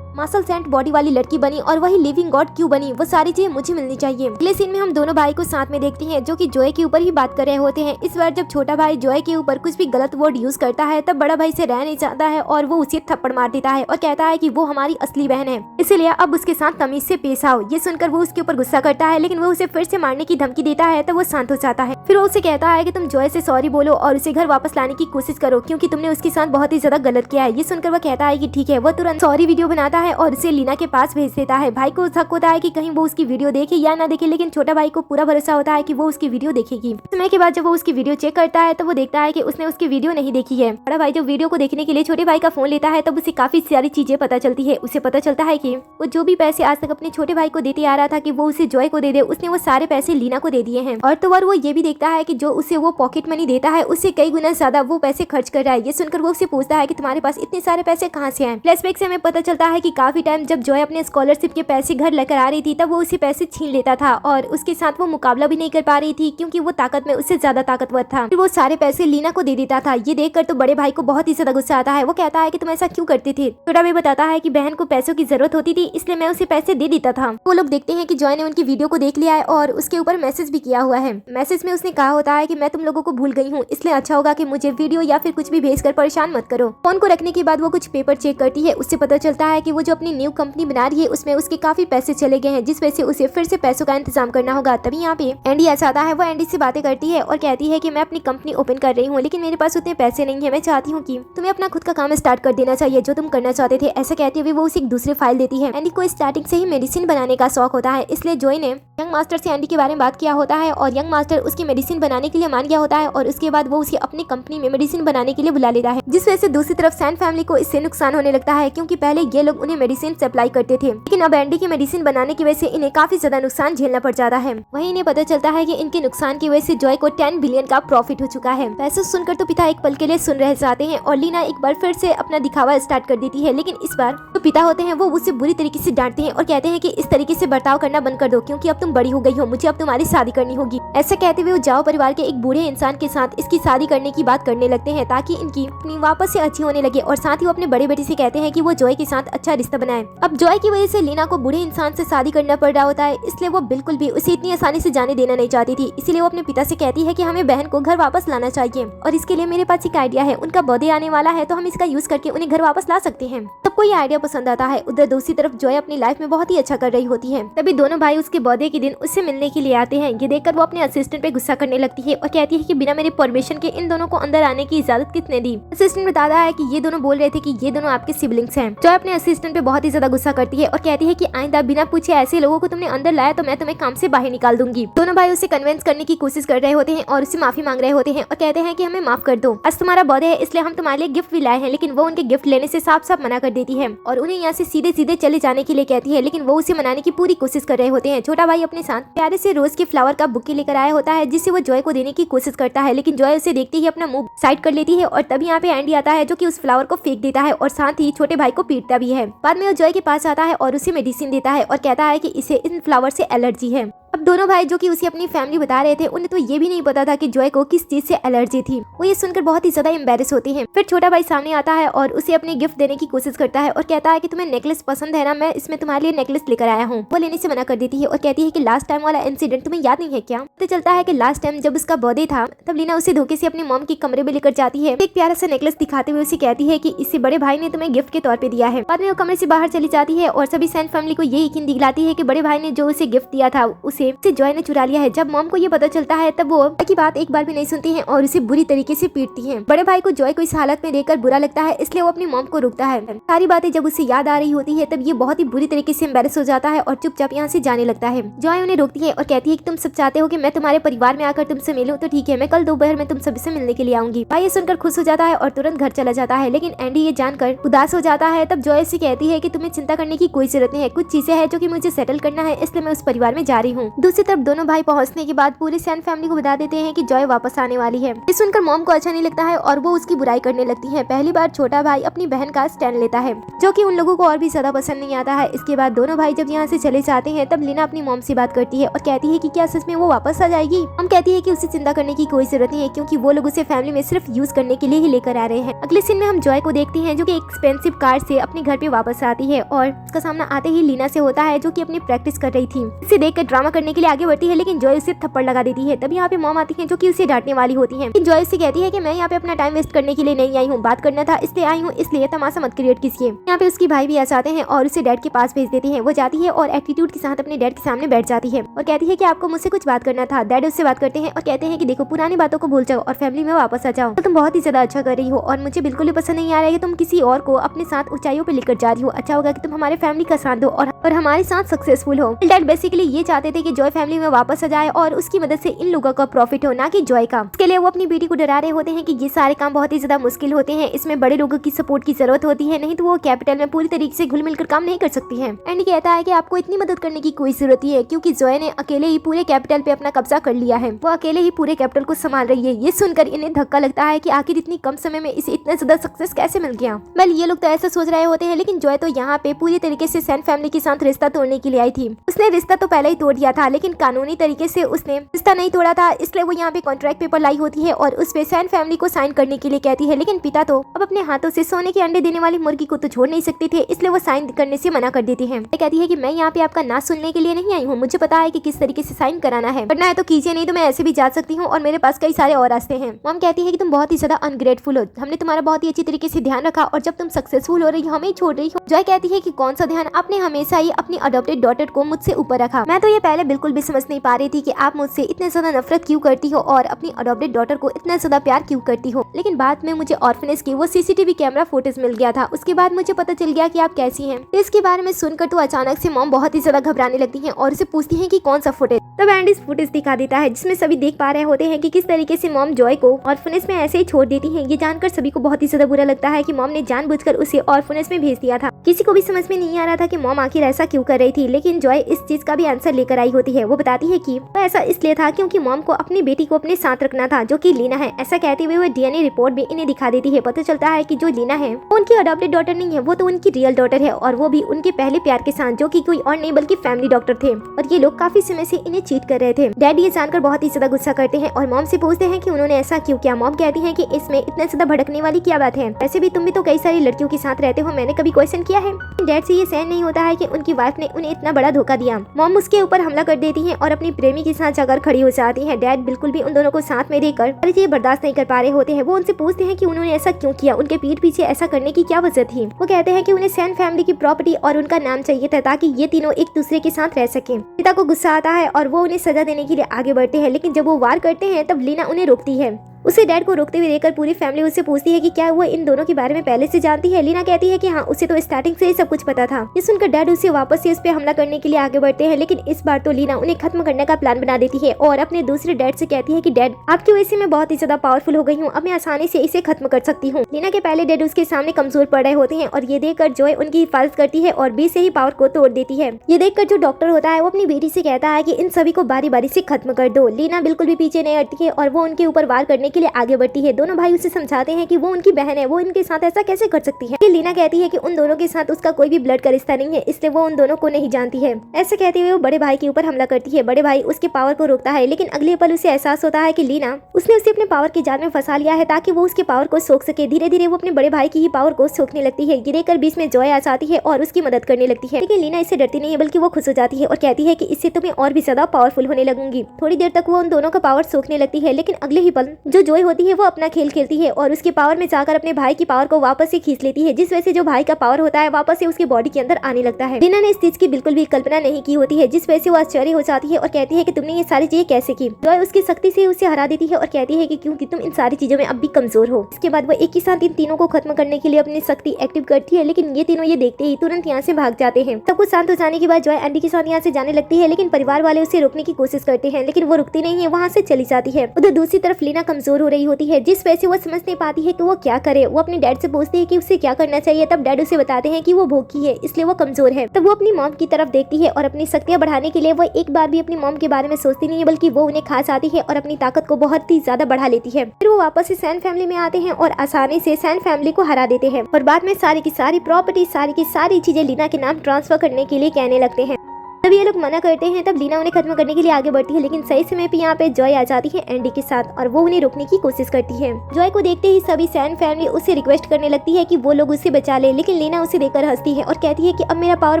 मार्शल सेंट बॉडी वाली लड़की बनी और वही लिविंग गॉड क्यों बनी, वो सारी चीजें मुझे मिलनी चाहिए। अगले सीन में हम दोनों भाई को साथ में देखते हैं जो कि जॉय के ऊपर ही बात कर रहे होते हैं। इस बार जब छोटा भाई जॉय के ऊपर कुछ भी गलत वर्ड यूज करता है तब बड़ा भाई से रह नहीं चाहता है और वो उसे थप्पड़ मार देता है और कहता है कि वो हमारी असली बहन है, इसलिए अब उसके साथ तमीज से पेश आओ। ये सुनकर वो उसके ऊपर गुस्सा करता है, लेकिन वो उसे फिर से मारने की धमकी देता है तो वो शांत हो जाता है। फिर वो उसे कहता है कि तुम जॉय से सॉरी बोलो और उसे घर वापस लाने की कोशिश करो, क्योंकि तुमने उसके साथ बहुत ही ज्यादा गलत किया है। ये सुनकर वो कहता है कि ठीक है। वो तुरंत सॉरी वीडियो बनाता है और उसे लीना के पास भेज देता है। भाई को शक होता है कि कहीं वो उसकी वीडियो देखे या ना देखे, लेकिन छोटा भाई को पूरा भरोसा होता है कि वो उसकी वीडियो देखेगी। समय के बाद जब वो उसकी वीडियो चेक करता है तो वो देखता है कि उसने उसकी वीडियो नहीं देखी है। बड़ा भाई जब वीडियो को देखने के लिए छोटे भाई का फोन लेता है तब उसे काफी सारी चीजें पता चलती है। उसे पता चलता है कि वो जो भी पैसे आज तक अपने छोटे भाई को देते आ रहा था कि वो उसे जॉय को दे दे, उसने वो सारे पैसे लीना को दे दिए हैं। और तो और वो ये भी देखता है कि जो उसे वो पॉकेट मनी देता है उससे कई गुना ज्यादा वो पैसे खर्च कर रहा है। ये सुनकर वो उससे पूछता है कि तुम्हारे पास इतने सारे पैसे कहाँ से आए। फ्लैशबैक से हमें पता चलता है कि काफी टाइम जब जॉय अपने स्कॉलरशिप के पैसे घर लेकर आ रही थी तब वो उसे पैसे छीन लेता था और उसके साथ वो मुकाबला भी नहीं कर पा रही थी, क्योंकि वो ताकत में उससे ज्यादा ताकतवर था। फिर वो सारे पैसे लीना को दे देता था। ये देखकर तो बड़े भाई को बहुत ही ज्यादा गुस्सा आता है। वो कहता है कि तुम ऐसा क्यों करते थे। छोटा भाई बताता है कि बहन को पैसों की जरूरत होती थी, इसलिए मैं उसे पैसे दे देता था। वो लोग देखते हैं कि जॉय ने उनकी वीडियो को देख लिया है और उसके ऊपर मैसेज भी किया हुआ है। मैसेज में उसने कहा होता है कि मैं तुम लोगों को भूल गई हूँ, इसलिए अच्छा होगा कि मुझे वीडियो या फिर कुछ भी भेजकर परेशान मत करो। फोन को रखने के बाद वो कुछ पेपर चेक करती है। उससे पता चलता है कि वो जो अपनी न्यू कंपनी बना रही है उसमें उसके काफी पैसे चले गए हैं, जिस वजह से उसे फिर से पैसों का इंतजाम करना होगा। तभी यहाँ पे एंडी आ जाता है। वो एंडी से बातें करती है और कहती है कि मैं अपनी कंपनी ओपन कर रही हूँ, लेकिन मेरे पास उतने पैसे नहीं है। मैं चाहती हूँ कि तुम्हें अपना खुद का काम स्टार्ट कर देना चाहिए जो तुम करना चाहते थे। ऐसा कहते हुए वो उसे एक दूसरी फाइल देती है। एंडी को स्टार्टिंग से ही मेडिसिन बनाने का शौक होता है, इसलिए जॉय ने यंग मास्टर से एंडी के बारे में बात किया होता है और यंग मास्टर उसकी मेडिसिन बनाने के लिए मान गया होता है और उसके बाद वो उसे अपनी कंपनी में मेडिसिन बनाने के लिए बुला लेता है, जिस वजह से दूसरी तरफ सेंट फैमिली को इससे नुकसान होने लगता है, क्योंकि पहले ये लोग उन्हें मेडिसिन सप्लाई करते थे, लेकिन अब एंडी की मेडिसिन बनाने की वजह से इन्हें काफी ज्यादा नुकसान झेलना पड़ जाता है। वहीं इन्हें पता चलता है कि इनके नुकसान की वजह से जॉय को 10 बिलियन का प्रॉफिट हो चुका है। पैसे सुनकर तो पिता एक पल के लिए सुन रह जाते हैं और लीना एक बार फिर से अपना दिखावा स्टार्ट कर देती है, लेकिन इस बार जो पिता होते हैं वो उसे बुरी तरीके से डांटते हैं और कहते हैं कि इस तरीके से बर्ताव करना बंद कर दो, क्योंकि अब तुम बड़ी हो गई हो, मुझे अब तुम्हारी शादी करनी होगी। ऐसा कहते हुए वो जाओ परिवार के एक बूढ़े इंसान के साथ इसकी शादी करने की बात करने लगते हैं ताकि इनकी अपनी वापस से अच्छी होने लगे, और साथ ही वो अपने बड़े बेटे से कहते हैं कि वो जॉय के साथ अच्छा रिश्ता बनाए। अब जॉय की वजह से लीना को बूढ़े इंसान से शादी करना पड़ रहा होता है, इसलिए वो बिल्कुल भी उसे इतनी आसानी से जाने देना नहीं चाहती थी। इसीलिए वो अपने पिता से कहती है कि हमें बहन को घर वापस लाना चाहिए, और इसके लिए मेरे पास एक आइडिया है। उनका बर्थडे आने वाला है तो हम इसका यूज करके उन्हें घर वापस ला सकते हैं। सबको ये आइडिया पसंद आता है। उधर दूसरी तरफ जॉय अपनी लाइफ में बहुत ही अच्छा कर रही होती है। तभी दोनों भाई उसके बर्थडे के दिन उससे मिलने के लिए आते हैं। ये देखकर वो अपने असिस्टेंट पे गुस्सा करने लगती है और कहती है कि बिना मेरे परमिशन के इन दोनों को अंदर आने की इजाजत किसने दी। असिस्टेंट बताता है कि ये दोनों बोल रहे थे कि ये दोनों आपके सिबलिंग्स हैं। जॉय अपने असिस्टेंट पे बहुत ही ज्यादा गुस्सा करती है और कहती है कि आइंदा बिना पूछे ऐसे लोगों को तुमने अंदर लाया तो मैं तुम्हें काम से बाहर निकाल दूंगी। दोनों भाई उसे कन्विंस करने की कोशिश कर रहे होते हैं और उससे माफी मांग रहे होते हैं और कहते हैं कि हमें माफ कर दो, आज तुम्हारा बर्थडे है इसलिए हम तुम्हारे लिए गिफ्ट भी लाए हैं। लेकिन वो उनके गिफ्ट लेने से साफ साफ मना कर देती है और उन्हें यहाँ से सीधे सीधे चले जाने के लिए कहती है, लेकिन वो उसे मनाने की पूरी कोशिश कर रहे होते हैं। छोटा भाई अपने साथ प्यारे से रोज के फ्लावर का बुके लेकर आया होता है, जिससे वो जॉय को देने की कोशिश करता है, लेकिन जॉय उसे देखते ही अपना मुंह साइड कर लेती है और तभी यहाँ पे एंडी आता है जो कि उस फ्लावर को फेंक देता है और साथ ही छोटे भाई को पीटता भी है। बाद में वो जॉय के पास आता है और उसे मेडिसिन देता है और कहता है कि इसे इन फ्लावर से एलर्जी है। अब दोनों भाई जो कि उसे अपनी फैमिली बता रहे थे, उन्हें तो ये भी नहीं पता था कि जॉय को किस चीज से एलर्जी थी। वो ये सुनकर बहुत ही ज्यादा एम्बेरस होते हैं। फिर छोटा भाई सामने आता है और उसे अपने गिफ्ट देने की कोशिश करता है और कहता है कि तुम्हें नेकलेस पसंद है ना, मैं इसमें तुम्हारे लिए नेकलेस लेकर आया हूँ। वो लेने से मना कर देती है और कहती है कि लास्ट टाइम वाला इंसिडेंट तुम्हें याद नहीं है क्या। पता चलता है कि लास्ट टाइम जब उसका बर्थडे था तब लीना उसे धोखे से अपने मॉम के कमरे में लेकर जाती है। एक प्यारा सा नेकलेस दिखाते हुए उसे कहती है कि इसे बड़े भाई ने तुम्हें गिफ्ट के तौर पे दिया है। बाद में वो कमरे से बाहर चली जाती है और सभी सेंट फैमिली को ये यकीन दिलाती है कि बड़े भाई ने जो उसे गिफ्ट दिया था उसे जॉय ने चुरा लिया है। जब मॉम को ये पता चलता है तब वो की बात एक बार भी नहीं सुनती है और उसे बुरी तरीके से पीटती है। बड़े भाई को जॉय को इस हालत में देखकर बुरा लगता है, इसलिए वो अपनी मॉम को रोकता है। सारी बातें जब उसे याद आ रही होती है तब ये बहुत ही बुरी तरीके से एम्बैरेस हो जाता है और चुपचाप यहाँ से जाने लगता है। जॉय उन्हें रोकती है और कहती है कि तुम सब चाहते हो कि मैं तुम्हारे परिवार में आकर तुमसे मिलूं, तो ठीक है, मैं कल दोपहर में तुम सभी से मिलने के लिए आऊंगी। भाई ये सुनकर खुश हो जाता है और तुरंत घर चला जाता है, लेकिन एंडी ये जानकर उदास हो जाता है। तब जॉय से कहती है कि तुम्हें चिंता करने की कोई जरूरत नहीं है, कुछ चीजें हैं जो कि मुझे सेटल करना है, इसलिए मैं उस परिवार में जा रही हूँ। दूसरी तरफ दोनों भाई पहुँचने के बाद पूरी सैन फैमिली को बता देते हैं कि जॉय वापस आने वाली है। ये सुनकर मॉम को अच्छा नहीं लगता है और वो उसकी बुराई करने लगती है। पहली बार छोटा भाई अपनी बहन का स्टैंड लेता है, जो कि उन लोगों को और भी ज्यादा पसंद नहीं आता है। इसके बाद दोनों भाई जब यहाँ से चले जाते हैं तब लीना अपनी मॉम से बात करती है और कहती है कि क्या सच में वो वापस आ जाएगी। हम कहती है कि उसे चिंता करने की कोई जरूरत नहीं है, क्योंकि वो लोग उसे फैमिली में सिर्फ यूज करने के लिए ही लेकर आ रहे हैं। अगले सीन में हम जॉय को देखते हैं जो कि एक्सपेंसिव कार से अपने घर पे वापस आती है और उसका सामना आते ही लीना से होता है, जो कि अपनी प्रैक्टिस कर रही थी। इसे देखकर ड्रामा करने के लिए आगे बढ़ती है, लेकिन जॉय उसे थप्पड़ लगा देती है। तब यहाँ पे मॉम आती है जो कि उसे डांटने वाली होती है। जॉय से कहती है कि मैं यहाँ पे अपना टाइम वेस्ट करने के लिए नहीं आई हूँ, बात करना था इसलिए आई हूँ, इसलिए तमाशा मत क्रिएट कीजिए। यहाँ पे उसकी भाई भी आ जाते हैं और उसे डैड के पास भेज देती है। वो जाती है और एटीट्यूड के साथ अपने डैड के सामने बैठ जाती है और कहती है कि आपको मुझसे कुछ बात करना था। डैड उससे बात करते हैं और कहते हैं कि देखो, पुरानी बातों को भूल जाओ और फैमिली में वापस आ जाओ। तो तुम बहुत ही ज्यादा अच्छा कर रही हो और मुझे बिल्कुल भी पसंद नहीं आ रहा है कि तुम किसी और को अपने साथ ऊंचाइयों पे लेकर जा रही हो। अच्छा होगा कि तुम हमारे फैमिली का साथ दो और हमारे साथ सक्सेसफुल हो। डैड बेसिकली ये चाहते थे कि जॉय फैमिली में वापस आ जाए और उसकी मदद से इन लोगों का प्रॉफिट हो, ना कि जॉय का। इसके लिए वो अपनी बेटी को डरा रहे होते हैं कि ये सारे काम बहुत ही ज्यादा मुश्किल होते हैं, इसमें बड़े लोगों की सपोर्ट की जरूरत होती है, नहीं तो वो कैपिटल में पूरी तरीके से घुल मिलकर काम नहीं कर सकती है। एंडी कहता है कि आपको इतनी मदद करने की कोई जरूरत ही है, क्योंकि जॉय ने अकेले ही पूरे कैपिटल पे अपना कब्जा कर लिया है। वो अकेले ही पूरे कैपिटल को संभाल रही है। ये सुनकर इन्हें धक्का लगता है कि आखिर इतनी कम समय में इसे इतना ज्यादा सक्सेस कैसे मिल गया। वेल, ये लोग तो ऐसा सोच रहे होते हैं, लेकिन जॉय तो यहाँ पे पूरी तरीके से सैन फैमिली के साथ रिश्ता तोड़ने के लिए आई थी। उसने रिश्ता तो पहले ही तोड़ दिया था, लेकिन कानूनी तरीके से उसने रिश्ता नहीं तोड़ा था, इसलिए वो यहाँ पे कॉन्ट्रैक्ट पेपर लाई होती है और उस पे सैन फैमिली को साइन करने के लिए कहती है। लेकिन पिता तो अब अपने हाथों से सोने के अंडे देने वाली मुर्गी को तो छोड़ नहीं सकते थे, इसलिए वो साइन करने से मना कर देती है। कहती है कि मैं यहाँ पे आपका ना सुनने के लिए नहीं आई हूँ, मुझे पता है कि किस तरीके से साइन कराना है, करना है तो कीजिए, नहीं तो मैं ऐसे भी जा सकती हूँ और मेरे पास कई सारे और रास्ते हैं। मॉम कहती है कि तुम बहुत ही ज्यादा अनग्रेटफुल हो, हमने तुम्हारा बहुत ही अच्छी तरीके से ध्यान रखा और जब तुम सक्सेसफुल हो रही हो हमें छोड़ रही हो। जॉय कहती है कि कौन सा ध्यान, आपने हमेशा ही अपनी अडॉप्टेड डॉटर को मुझसे ऊपर रखा। मैं तो ये पहले बिल्कुल भी समझ नहीं पा रही थी कि आप मुझसे इतने ज्यादा नफरत क्यों करती हो और अपनी अडॉप्टेड डॉटर को इतना ज्यादा प्यार क्यों करती हो। लेकिन बाद में मुझे ऑर्फनेज की वो सीसीटीवी कैमरा फुटेज मिल गया था, उसके बाद मुझे पता चल गया कि आप कैसी हैं। तो इसके बारे में सुनकर तो अचानक से मॉम बहुत ही ज्यादा घबराने लगती हैं और उसे पूछती हैं कि कौन सा फुटेज। तब एंडी फुटेज दिखा देता है जिसमें सभी देख पा रहे होते हैं कि किस तरीके से मॉम जॉय को ऑर्फनेज में ऐसे ही छोड़ देती है। ये जानकर सभी को बहुत ही ज्यादा बुरा लगता है कि मॉम ने जानबूझकर उसे ऑर्फनेज में भेज दिया था। किसी को भी समझ में नहीं आ रहा था कि मॉम आखिर ऐसा क्यों कर रही थी, लेकिन जॉय इस चीज का भी आंसर लेकर आई होती है। वो बताती है कि वो ऐसा इसलिए था क्योंकि मॉम को अपनी बेटी को अपने साथ रखना था, जो कि लीना है। ऐसा कहते हुए वो डीएनए रिपोर्ट भी इन्हें दिखा देती है। पता चलता है कि जो लीना है वो उनकी अडॉप्टेड डॉटर नहीं है, वो तो उनकी रियल डॉटर है और वो भी उनके पहले प्यार के साथ, जो कि कोई और नहीं बल्कि फैमिली डॉक्टर थे और ये लोग काफी समय से इन्हें चीट कर रहे थे। डैड ये जानकर बहुत ही ज्यादा गुस्सा करते हैं और मॉम से पूछते हैं कि उन्होंने ऐसा क्यों किया। मॉम कहती है कि इसमें इतना ज्यादा भड़कने वाली क्या बात है, वैसे भी तुम भी तो कई सारी लड़कियों के साथ रहते हो, मैंने कभी क्वेश्चन किया है। डैड से ये सहन नहीं होता है कि उनकी वाइफ ने उन्हें इतना बड़ा धोखा दिया। मॉम उसके ऊपर हमला कर देती है और अपनी प्रेमी के साथ जाकर खड़ी हो जाती है। डैड बिल्कुल भी उन दोनों को साथ में देखकर ये बर्दाश्त नहीं कर पा रहे होते हैं। वो उनसे पूछते हैं कि उन्होंने ऐसा क्यों किया, उनके पीठ पीछे ऐसा करने की क्या वजह थी। वो कहते हैं कि उन्हें सैन फैमिली की प्रॉपर्टी और उनका नाम चाहिए था ताकि ये तीनों एक दूसरे के साथ रह सके। पिता को गुस्सा आता है और वो उन्हें सजा देने के लिए आगे बढ़ते हैं, लेकिन जब वो वार करते हैं तब लीना उन्हें रोकती है। उसे डैड को रोकते हुए देखकर पूरी फैमिली उससे पूछती है कि क्या वो इन दोनों के बारे में पहले से जानती है। लीना कहती है कि हाँ, उसे तो स्टार्टिंग से ही सब कुछ पता था। ये सुनकर डैड उसे वापस से उस पे हमला करने के लिए आगे बढ़ते हैं, लेकिन इस बार तो लीना उन्हें खत्म करने का प्लान बना देती है और अपने दूसरे डैड से कहती है कि डैड, आपकी वजह से मैं बहुत ही ज्यादा पावरफुल हो गई हूँ, अब मैं आसानी से इसे खत्म कर सकती हूँ। लीना के पहले डैड उसके सामने कमजोर पड़ रहे होते हैं और ये देखकर जॉय उनकी हिफाजत करती है और बी से ही पावर को तोड़ देती है। ये देखकर जो डॉक्टर होता है वो अपनी बेटी से कहता है कि इन सभी को बारी बारी से खत्म कर दो। लीना बिल्कुल भी पीछे नहीं हटती है और वो उनके ऊपर वार करने के लिए आगे बढ़ती है। दोनों भाई उसे समझाते हैं कि वो उनकी बहन है, वो इनके साथ ऐसा कैसे कर सकती है। कि लीना कहती है कि उन दोनों के साथ उसका कोई भी ब्लड का रिश्ता नहीं है, इसलिए वो उन दोनों को नहीं जानती है। ऐसे कहते हुए वो बड़े भाई के ऊपर हमला करती है। बड़े भाई उसके पावर को रोकता है, लेकिन अगले पल उसे एहसास होता है कि लीना उसने उसे अपने पावर के जाल में फंसा लिया है ताकि वो उसके पावर को सोख सके। धीरे धीरे वो अपने बड़े भाई की ही पावर को सोखने लगती है। ये देखकर बीच में जॉय आ जाती है और उसकी मदद करने लगती है, लेकिन लीना इससे डरती नहीं है बल्कि वो खुश हो जाती है और कहती है कि इससे तुम्हें और भी ज्यादा पावरफुल होने लगूंगी। थोड़ी देर तक वो उन दोनों का पावर सोखने लगती है, लेकिन अगले ही पल जो जॉय होती है वो अपना खेल खेलती है और उसके पावर में जाकर अपने भाई की पावर को वापस से खींच लेती है, जिस वजह से जो भाई का पावर होता है वापस से उसके बॉडी के अंदर आने लगता है। लीना ने इस चीज की बिल्कुल भी कल्पना नहीं की होती है, जिस वजह से वो आश्चर्य हो जाती है और कहती है कि तुमने ये सारी चीजें कैसे की। जॉय उसकी शक्ति से उसे हरा देती है और कहती है कि क्योंकि तुम इन सारी चीजों में अब भी कमजोर हो। इसके बाद वो एक ही साथ इन तीनों को खत्म करने के लिए अपनी शक्ति एक्टिव करती है, लेकिन ये तीनों ये देखते ही तुरंत यहाँ से भाग जाते हैं। सब कुछ शांत हो जाने के बाद जॉय एंडी के साथ यहाँ से जाने लगती है, लेकिन परिवार वाले उसे रोकने की कोशिश करते हैं, लेकिन वो रुकती नहीं है, वहाँ से चली जाती है। उधर दूसरी तरफ लीना कमजोर हो रही होती है, जिस वजह से वो समझ नहीं पाती है कि वो क्या करे। वो अपने डैड से पूछती है कि उसे क्या करना चाहिए, तब डैड उसे बताते हैं कि वो भूखी है इसलिए वो कमजोर है। तब वो अपनी मॉम की तरफ देखती है और अपनी शक्तियां बढ़ाने के लिए वो एक बार भी अपनी मॉम के बारे में सोचती नहीं है, बल्कि वो उन्हें खा जाती है और अपनी ताकत को बहुत ही ज्यादा बढ़ा लेती है। फिर वो वापस से सैन फैमिली में आते हैं और आसानी से सैन फैमिली को हरा देते हैं और बाद में सारी की सारी प्रॉपर्टी, सारी की सारी चीजें लीना के नाम ट्रांसफर करने के लिए कहने लगते हैं। तब ये लोग मना करते हैं, तब लीना उन्हें खत्म करने के लिए आगे बढ़ती है, लेकिन सही समय पे यहाँ पे जॉय आ जाती है एंडी के साथ और वो उन्हें रोकने की कोशिश करती है। जॉय को देखते ही सभी सैन फैमिली उससे रिक्वेस्ट करने लगती है कि वो लोग उसे बचा ले, लेकिन लीना उसे देखकर हंसती है और कहती है कि अब मेरा पावर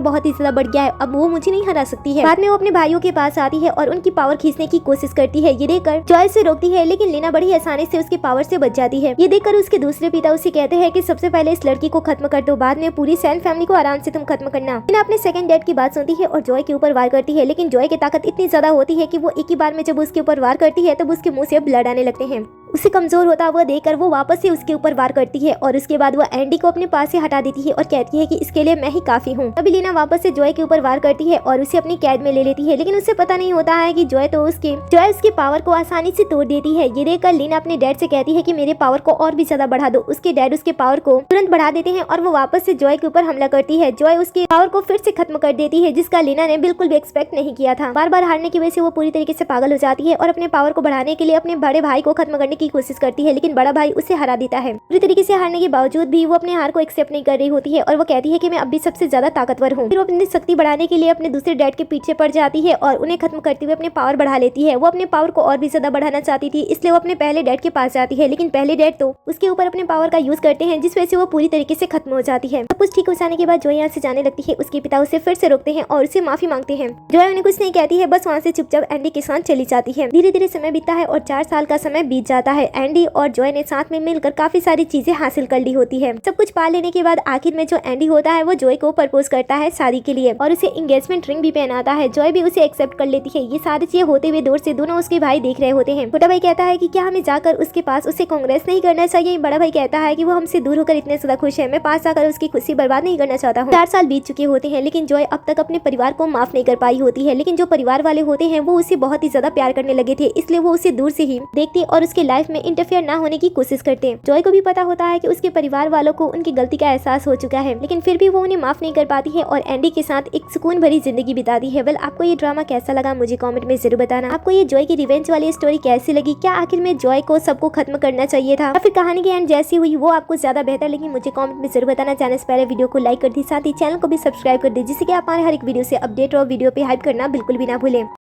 बहुत ही ज्यादा बढ़ गया है, अब वो मुझे नहीं हरा सकती है। बाद में वो अपने भाइयों के पास आती है और उनकी पावर खींचने की कोशिश करती है। ये देखकर जॉय उसे रोकती है, लेकिन लीना बड़ी आसानी से उसके पावर से बच जाती है। ये देखकर उसके दूसरे पिता उसे कहते हैं कि सबसे पहले इस लड़की को खत्म कर दो, बाद में पूरी सैन फैमिली को आराम से तुम खत्म करना। लीना अपने सेकंड डैड की बात सुनती है और जॉय के ऊपर वार करती है, लेकिन जॉय की ताकत इतनी ज्यादा होती है कि वो एक ही बार में जब उसके ऊपर वार करती है तब उसके मुंह से ब्लड आने लगते हैं। उसे कमजोर होता हुआ देखकर वो वापस से उसके ऊपर वार करती है और उसके बाद वो एंडी को अपने पास से हटा देती है और कहती है कि इसके लिए मैं ही काफी हूँ। तभी लीना वापस से जॉय के ऊपर वार करती है और उसे अपनी कैद में ले लेती है, लेकिन उसे पता नहीं होता है कि जॉय उसके पावर को आसानी से तोड़ देती है। ये देखकर लीना अपने डैड से कहती है कि मेरे पावर को और भी ज्यादा बढ़ा दो। उसके डैड उसके पावर को तुरंत बढ़ा देते हैं और वो वापस से जॉय के ऊपर हमला करती है। जॉय उसके पावर को फिर से खत्म कर देती है, जिसका लीना ने बिल्कुल भी एक्सपेक्ट नहीं किया था। बार बार हारने की वजह से वो पूरी तरीके से पागल हो जाती है और अपने पावर को बढ़ाने के लिए अपने बड़े भाई को खत्म करने की कोशिश करती है, लेकिन बड़ा भाई उसे हरा देता है। पूरी तरीके से हारने के बावजूद भी वो अपने हार को एक्सेप्ट नहीं कर रही होती है और वो कहती है कि मैं अब भी सबसे ज्यादा ताकतवर हूँ। फिर वो अपनी शक्ति बढ़ाने के लिए अपने दूसरे डैड के पीछे पड़ जाती है और उन्हें खत्म करते हुए अपने पावर बढ़ा लेती है। वो अपने पावर को और भी ज्यादा बढ़ाना चाहती थी, इसलिए वो अपने पहले डैड के पास जाती है, लेकिन पहले डैड तो उसके ऊपर अपने पावर का यूज करते हैं, जिस वजह से वो पूरी तरीके से खत्म हो जाती है। सब कुछ ठीक हो जाने के बाद जॉय यहाँ से जाने लगती है। उसके पिता उसे फिर से रोकते हैं और उसे माफी मांगते हैं। जॉय उन्हें कुछ नहीं कहती है, बस वहाँ से चुपचाप एंडी के साथ चली जाती है। धीरे धीरे समय बीतता है और 4 साल का समय बीत जाता है। एंडी और जॉय ने साथ में मिलकर काफी सारी चीजें हासिल कर ली होती है। सब कुछ पा लेने के बाद आखिर में जो एंडी होता है वो जॉय को प्रपोज करता है शादी के लिए और उसे एंगेजमेंट रिंग भी पहनाता है। जॉय भी उसे एक्सेप्ट कर लेती है। ये सारी चीजें होते हुए दूर से दोनों उसके भाई देख रहे होते हैं। छोटा भाई कहता है कि क्या हमें जाकर उसके पास उसे कांग्रेस नहीं करना चाहिए। बड़ा भाई कहता है कि वो हमसे दूर होकर इतने ज्यादा खुश है, मैं पास जाकर उसकी खुशी बर्बाद नहीं करना चाहता हूँ। 4 साल बीत चुके होते हैं, लेकिन जॉय अब तक अपने परिवार को माफ नहीं कर पाई होती है। लेकिन जो परिवार वाले होते हैं वो उसे बहुत ही ज्यादा प्यार करने लगे थे, इसलिए वो उसे दूर से ही देखते और उसके लाइफ में इंटरफेयर ना होने की कोशिश करते। जॉय को भी पता होता है कि उसके परिवार वालों को उनकी गलती का एहसास हो चुका है, लेकिन फिर भी वो उन्हें माफ नहीं कर पाती है और एंडी के साथ एक सुकून भरी जिंदगी बिताती है। वेल, आपको ये ड्रामा कैसा लगा मुझे कमेंट में जरूर बताना। आपको ये जॉय की रिवेंज वाली स्टोरी कैसी लगी? क्या आखिर में जॉय को सबको खत्म करना चाहिए था या फिर कहानी की एंड जैसी हुई वो आपको ज्यादा बेहतर लगी? मुझे कमेंट में जरूर बताना। जाने से पहले वीडियो को लाइक कर दी, साथ ही चैनल को भी सब्सक्राइब कर दी, जिससे कि आप हमारे हर एक वीडियो से अपडेट और वीडियो पे हाइप करना बिल्कुल भी ना भूलें।